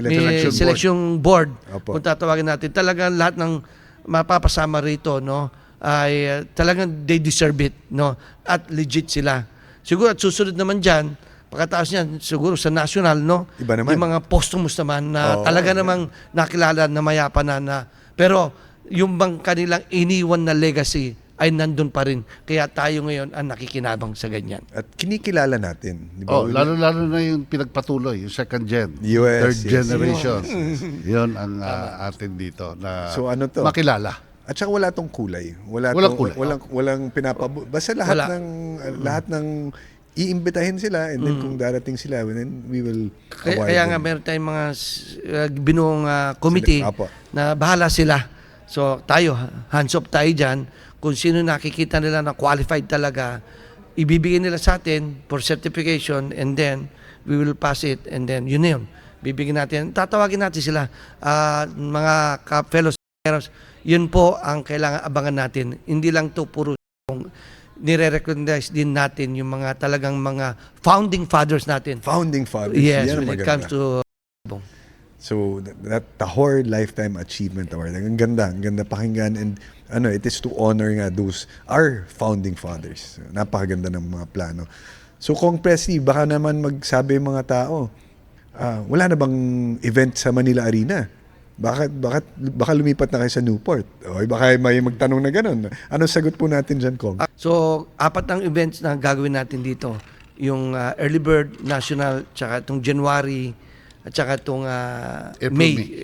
May selection board. Opo. Kung tatawagin natin, talagang lahat ng mapapasama rito, no, ay talagang they deserve it, no, at legit sila. Siguro at susunod naman dyan, pagkatapos niyan, siguro sa national, no, Iba naman. yung mga posthumous naman na talaga namang nakilala na mayapa na, pero yung bang kanilang iniwan na legacy ay nandun pa rin. Kaya tayo ngayon ang nakikinabang sa ganyan. At kinikilala natin, di ba? Lalo na yung pinagpatuloy, yung second gen, Yes, third yes. generation. Yun ang atin dito na So, ano to? makilala. At saka wala tong kulay. Walang kulay. Walang basta lahat ng iimbitahin sila and then kung darating sila, then we will award Kaya them. nga meron tayong mga binuong committee Apo. na bahala sila. So tayo, hands off tayo dyan. Kung sino nakikita nila na qualified talaga, ibibigay nila sa atin for certification, and then we will pass it, and then yun na yun. Bibigyan natin, tatawagin natin sila, mga fellow sereros, yun po ang kailangan abangan natin. Hindi lang to puro nire-recognize din natin yung mga talagang mga founding fathers natin. Founding fathers. Yes, Yan ang when it maganda. comes to So that Tahor Lifetime Achievement Award, ang ganda pakinggan, and it is to honor nga those our founding fathers. Napakaganda ng mga plano. So Kong Presley, baka naman magsabi yung mga tao, wala na bang event sa Manila Arena? Baka lumipat na kayo sa Newport? O baka may magtanong na ganun. Ano sagot po natin dyan, Kong? So, 4 ang events na gagawin natin dito. Yung Early Bird National, tsaka itong January, at saka itong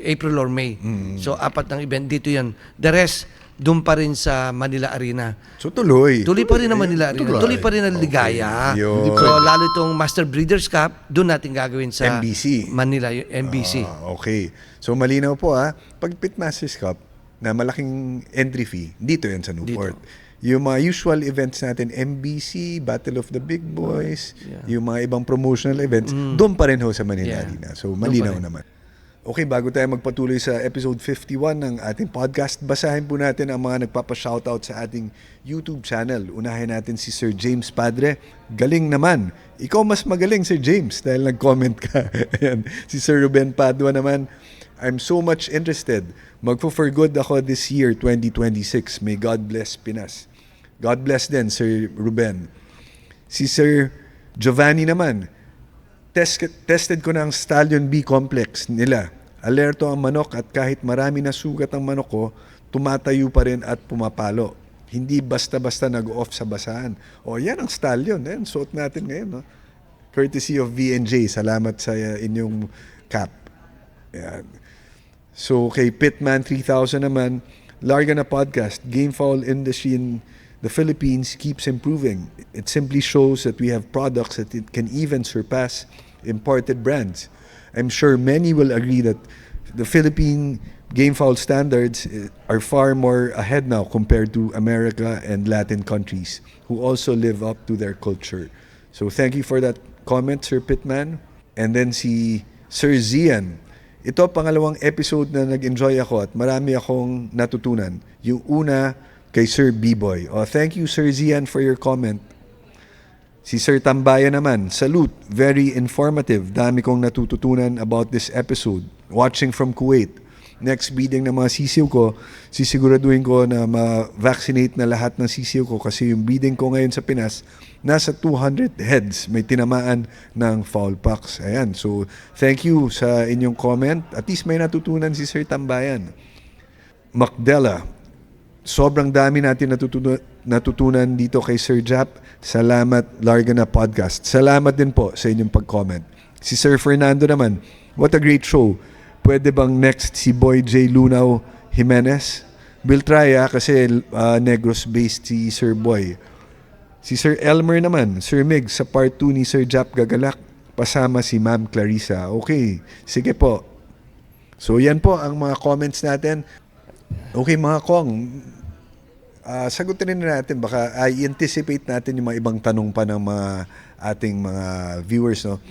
April or May. So, 4 ang event. Dito yan. The rest, doon pa rin sa Manila Arena. So tuloy. Tuloy pa rin ang Manila Arena. Tuloy pa rin ang Ligaya. Yun. So, lalo itong Master Breeders' Cup, doon natin gagawin sa MBC. Manila, yung MBC. Okay. So malinaw po pag Pitmasters Cup na malaking entry fee, dito yan sa Newport. Yung mga usual events natin, MBC, Battle of the Big Boys, yung mga ibang promotional events, doon pa rin ho sa Manila Arena. So malinaw naman. Okay, bago tayo magpatuloy sa episode 51 ng ating podcast, basahin po natin ang mga nagpapa-shoutout sa ating YouTube channel. Unahin natin si Sir James Padre. Galing naman. Ikaw mas magaling, Sir James, dahil nag-comment ka. Ayan. Si Sir Ruben Padua naman, I'm so much interested. Magpo-for good ako this year, 2026. May God bless Pinas. God bless din, Sir Ruben. Si Sir Giovanni naman, tested ko na ang Stallion B complex nila. Alerto ang manok at kahit marami na sugat ang manok ko, tumatayo pa rin at pumapalo. Hindi basta-basta nag-off sa basahan. O yan ang Stallion. Yan, suot natin ngayon. No? Courtesy of V&J. Salamat sa inyong cap. Yan. So kay Pitman 3000 naman, Larga na podcast, game fowl industry in the Philippines keeps improving. It simply shows that we have products that it can even surpass imported brands. I'm sure many will agree that the Philippine game fowl standards are far more ahead now compared to America and Latin countries who also live up to their culture. So thank you for that comment, Sir Pitman. And then si Sir Zian, ito pangalawang episode na nag-enjoy ako at marami akong natutunan. Yung una kay Sir B-Boy. Thank you, Sir Zian, for your comment. Si Sir Tambayan naman, salute, very informative. Dami kong natututunan about this episode. Watching from Kuwait. Next breeding ng mga sisiw ko, sisiguraduhin ko na ma-vaccinate na lahat ng sisiw ko kasi yung breeding ko ngayon sa Pinas, nasa 200 heads may tinamaan ng fowl pox. Ayan, so thank you sa inyong comment. At least may natutunan si Sir Tambayan. Macdela, sobrang dami natin natutunan dito kay Sir Jap. Salamat, Larga na Podcast. Salamat din po sa inyong pag-comment. Si Sir Fernando naman, what a great show. Pwede bang next si Boy J. Lunao Jimenez? We'll try kasi Negros-based si Sir Boy. Si Sir Elmer naman, Sir Mig, sa part 2 ni Sir Jap gagalak, pasama si Ma'am Clarissa. Okay, sige po. So yan po ang mga comments natin. Okay mga Kong, sagutin rin natin, baka i-anticipate natin yung mga ibang tanong pa ng mga ating mga viewers. No?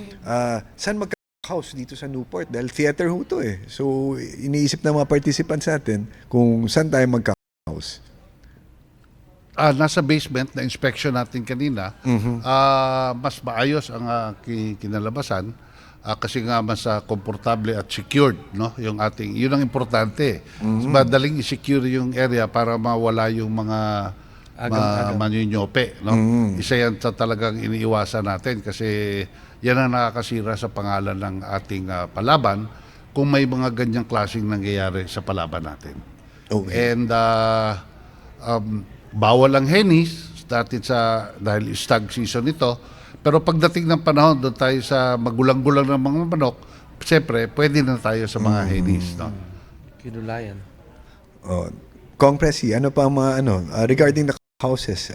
Saan house dito sa Newport? Dahil theater ho to eh. So, iniisip ng mga participants natin kung saan tayo magka-house. Nasa basement na inspection natin kanina, mas maayos ang kinalabasan kasi nga mas komportable at secured, no? Yung ating, yun ang importante. Madaling i-secure yung area para mawala yung mga manyonyope, no? Isa yan sa talagang iniiwasan natin kasi yan ang nakakasira sa pangalan ng ating palaban kung may mga ganyang klaseng nangyayari sa palaban natin. Okay. And bawal ang henis dahil stag season ito. Pero pagdating ng panahon, doon tayo sa magulang-gulang ng mga manok, siyempre, pwede na tayo sa mga henis. No? Kinulayan. Kong Presi, ano pa ang mga regarding the houses,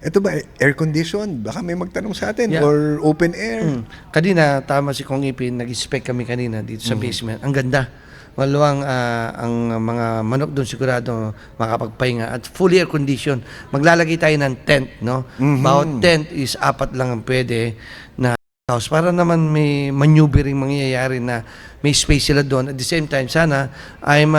ito ba air condition? Baka may magtanong sa atin or open air? Kanina, tama si Kong Ipin, nag-inspect kami kanina dito sa basement. Ang ganda. Maluwang ang mga manok doon sigurado makapagpahinga at fully air condition. Maglalagay tayo ng tent, no? Bawat tent is 4 lang ang pwede na house para naman may maneuvering mangyayari na may space sila doon. At the same time, sana I'm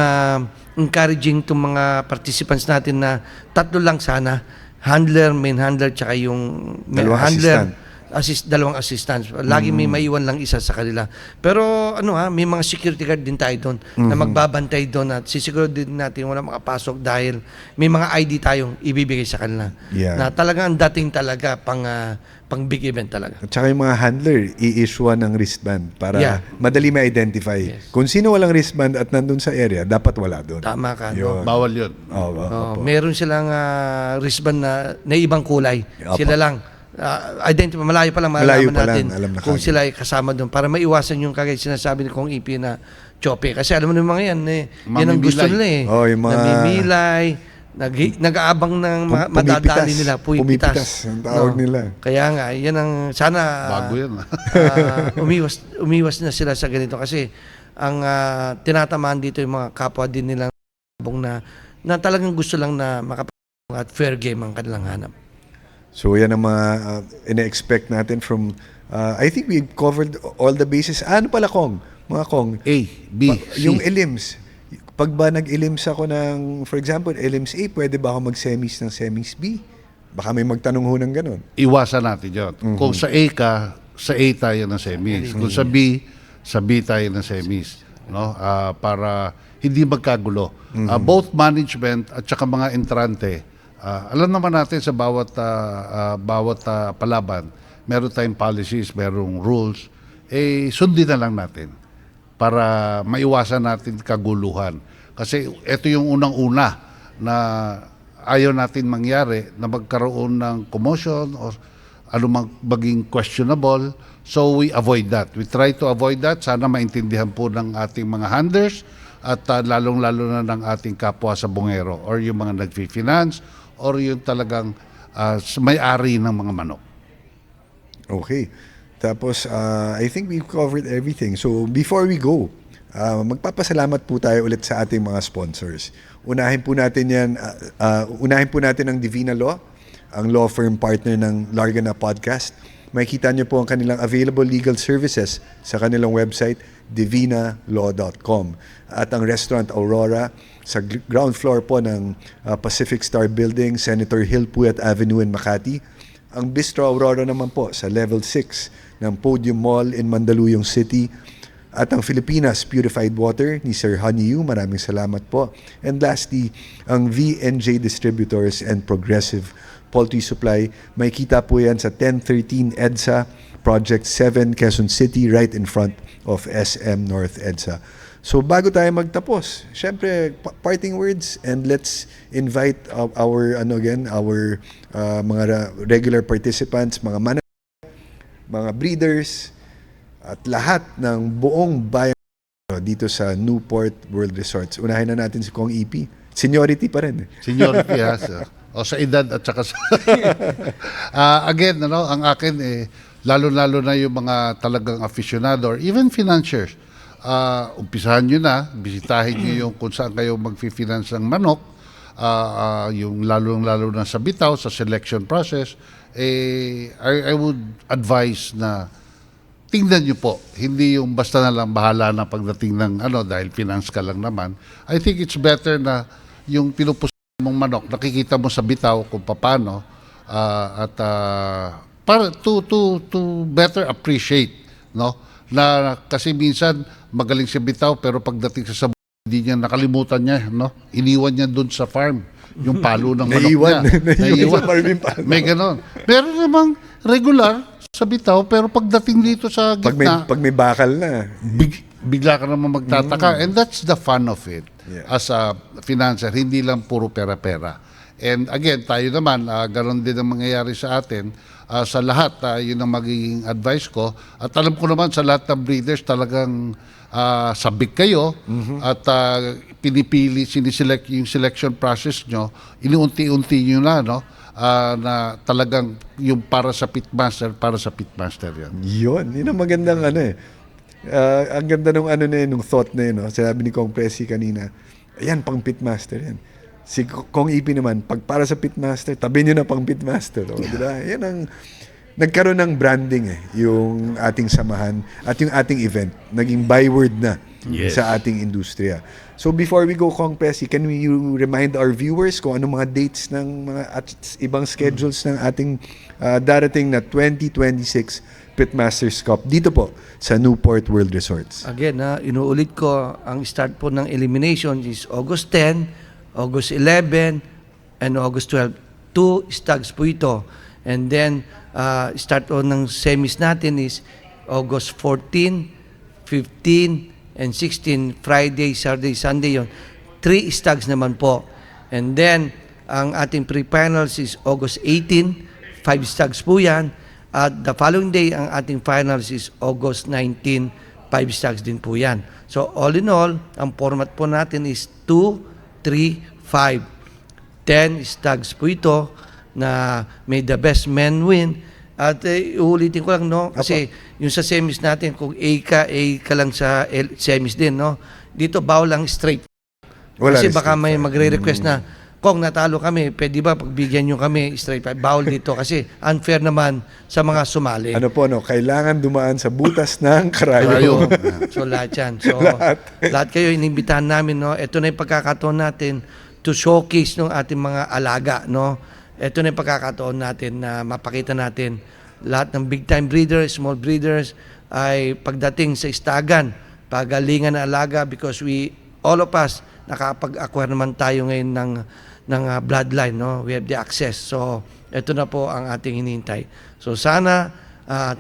encouraging itong mga participants natin na 3 lang sana, handler, main handler, tsaka yung Dalawang handler, assistant. dalawang assistants. Lagi may maiwan lang isa sa kanila. Pero may mga security guard din tayo doon na magbabantay doon at sisiguro din natin wala makapasok dahil may mga ID tayong ibibigay sa kanila. Yeah. Na talagang ang dating talaga pang big event talaga. At saka yung mga handler, i-issue ng wristband para Yeah. madali ma-identify. Yes. Kung sino walang wristband at nandun sa area, dapat wala doon. Tama ka. Yun. Bawal yun. Meron silang wristband na ibang kulay. Opo. Sila lang. Identify, malayo pa lang Malayo malalaman pa lang, natin alam na kung kagad. sila ay kasama doon para maiwasan yung kagaya sinasabi ni Kong EP na chope. Kasi alam mo ng mga yan, yan ang gusto Mamimilay. nila Oh, yung mga- namimilay, nag-aabang ng madadali nila. Pumipitas ang tawag nila. Kaya nga, yan ang, sana Bago yan. umiwas na sila sa ganito kasi ang tinatamaan dito yung mga kapwa din nilang na talagang gusto lang na at fair game ang kanilang hanap. So yan ang mga ina-expect natin from, I think we covered all the bases. Ano pala, Kong? Mga Kong, A, B, C. yung elims. Pag ba nag-elims ako ng, for example, elims A, pwede ba ako mag-semis ng semis B? Baka may magtanong ho ng ganun. Iwasan natin yun. Kung sa A ka, sa A tayo ng semis. Kung sa B tayo ng semis. No? Para hindi magkagulo. Both management at saka mga entrante, alam naman natin sa bawat palaban, meron tayong policies, merong rules, sundin na lang natin para maiwasan natin kaguluhan. Kasi ito yung unang-una na ayaw natin mangyari na magkaroon ng commotion o anumang maging questionable. So we avoid that. We try to avoid that. Sana maintindihan po ng ating mga handlers at lalong-lalo na ng ating kapwa sa bungero or yung mga nag-finance or yung talagang may-ari ng mga manok. Okay. Tapos, I think we've covered everything. So, before we go, magpapasalamat po tayo ulit sa ating mga sponsors. Unahin po natin ang Divina Law, ang law firm partner ng Larga Na Podcast. Makikita niyo po ang kanilang available legal services sa kanilang website, divinalaw.com. At ang Restaurant Aurora, sa ground floor po ng Pacific Star Building, Senator Hill Puyat Avenue in Makati. Ang Bistro Aurora naman po sa level 6 ng Podium Mall in Mandaluyong City. At ang Filipinas Purified Water ni Sir Honey Yu, maraming salamat po. And lastly, ang VNJ Distributors and Progressive Poultry Supply. May kita po yan sa 1013 EDSA, Project 7, Quezon City, right in front of SM North EDSA. So bago tayo magtapos, syempre parting words, and let's invite our mga regular participants, mga mga breeders at lahat ng buong bayan dito sa Newport World Resorts. Unahin na natin si Kong EP. Seniority pa rin. Seniority o sa edad at saka sa again, ang akin lalo-lalo na yung mga talagang aficionado or even financiers. Umpisahan nyo na, bisitahin nyo yung kung saan kayo mag-finance ng manok, yung lalo-lalo na sa bitaw, sa selection process. I would advise na tingnan nyo po, hindi yung basta na lang bahala na pagdating ng dahil finance ka lang naman. I think it's better na yung pinupus mong manok, nakikita mo sa bitaw kung paano at para to better appreciate, no? Na kasi minsan magaling si bitaw pero pagdating sa hindi niya nakalimutan niya, no? Iniwan niya doon sa farm yung palo ng manok niya. Naiwan sa farm yung palo. May ganon. Meron namang regular sa bitaw pero pagdating dito sa gitna, Pag may bakal na. bigla ka naman magtataka. And that's the fun of it. Yeah. As a financer, hindi lang puro pera-pera. And again, tayo naman, ganon din ang mangyayari sa atin. Sa lahat, yun ang magiging advice ko. At alam ko naman sa lahat ng breeders, talagang sabik kayo at pinipili, siniselect yung selection process nyo, iniunti-unti nyo na, no? Na talagang yung para sa pitmaster yan. Yun ang magandang Ang ganda nung ano na yun, nung thought na yun, no? Sinabi ni Kong Presi kanina, ayan, pang pitmaster yan. Si Kong EP naman, pag para sa pitmaster, tabi nyo na pang pitmaster. Oh, di ba? Yan ang, nagkaroon ng branding yung ating samahan at yung ating event. Naging byword na sa ating industriya. So before we go, Kong Presi, can you remind our viewers kung anong mga dates ng mga at ibang schedules ng ating darating na 2026 Pitmasters Cup dito po sa Newport World Resorts? Again, inuulit ko, ang start po ng elimination is August 10, August 11, and August 12. 2 stags po ito. And then, start po ng semis natin is August 14, 15, and 16, Friday, Saturday, Sunday yon. 3 stags naman po. And then, ang ating pre-finals is August 18, 5 stags po yan. At the following day, ang ating finals is August 19, 5 stags din po yan. So, all in all, ang format po natin is 2, 3, 5. 10 stags po ito na may the best men win. At uulitin ko lang, no? Kasi yung sa semis natin, kung A ka lang sa semis din, no? Dito, bawal lang straight. Wala Kasi rin baka straight may fight. magre-request na, kung natalo kami, pwede ba pagbigyan nyo kami straight fight? Bawal dito kasi unfair naman sa mga sumali. Ano po, no? Kailangan dumaan sa butas ng Karayo. karayo. So lahat yan. So lahat kayo inimbitahan namin, no? Ito na yung pagkakataon natin to showcase ng ating mga alaga, no? Ito na yung pagkakataon natin na mapakita natin lahat ng big time breeders, small breeders ay pagdating sa istagan, pagalingan na alaga because all of us nakapag-acquire naman tayo ngayon ng bloodline, no? We have the access. So ito na po ang ating hinihintay. So sana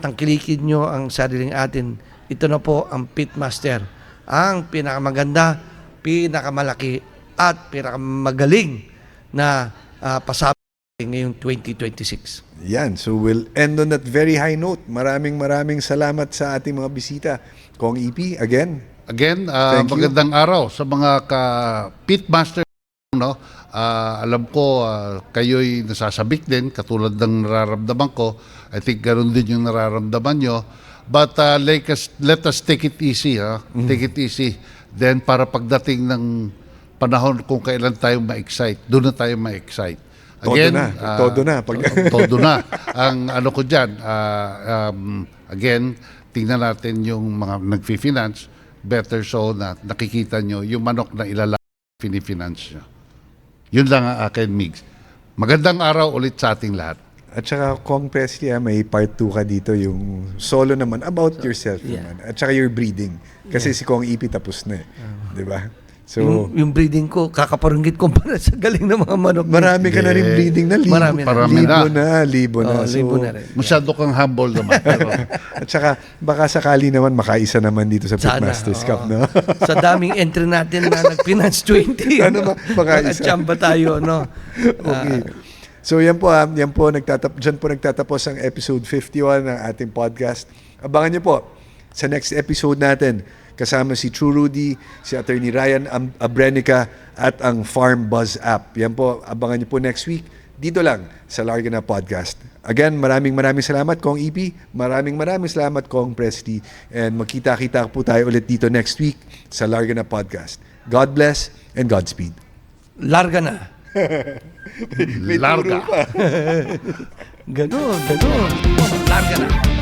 tangkilikin nyo ang sariling atin. Ito na po ang Pitmaster. Ang pinakamaganda, pinakamalaki, at pinakamagaling na pasabi ngayong 2026. Yan. So we'll end on that very high note. Maraming salamat sa ating mga bisita. Kong EP, again. Again, Thank you. magandang araw sa mga pitmaster, no? Alam ko kayo'y nasasabik din katulad ng nararamdaman ko. I think ganoon din yung nararamdaman nyo. But let us take it easy, ha? Take it easy. Then para pagdating ng panahon kung kailan tayo ma-excite, doon na tayo ma-excite. Again, Todo na. todo na. Ang ano ko dyan, again, tingnan natin yung mga nag-finance, better so na nakikita nyo yung manok na ilalaki finifinance nyo. Yun lang ang akin, Migs. Magandang araw ulit sa ating lahat. At saka, Kong Presley, may part 2 ka dito, yung solo naman, about yourself yeah. naman. At saka your breeding. Kasi si Kong EP tapos na Di ba? So, yung breeding ko, kakaparinggit kumpara sa galing ng mga manok. marami ka na rin breeding na. Marami na. Libo na. So, Libo na rin. Masyado kang humble naman. Pero, at saka, baka sakali naman makaisa naman dito sa Pitmasters Cup, no? Sa daming entry natin na nag-finance 20. Ano ba? Baka isa. Chamba tayo, no? Okay. So yan po, dyan po nagtatapos ang episode 51 ng ating podcast. Abangan niyo po sa next episode natin kasama si True Rudy, si Attorney Ryan Abrenica at ang Farm Buzz app. Yan po, abangan niyo po next week dito lang sa Larga Na Podcast. Again, maraming salamat Kong EP. Maraming salamat Kong Presley. And magkita-kita po tayo ulit dito next week sa Larga Na Podcast. God bless and Godspeed. Larga na. May Larga. turo pa. Ganun. Larga na.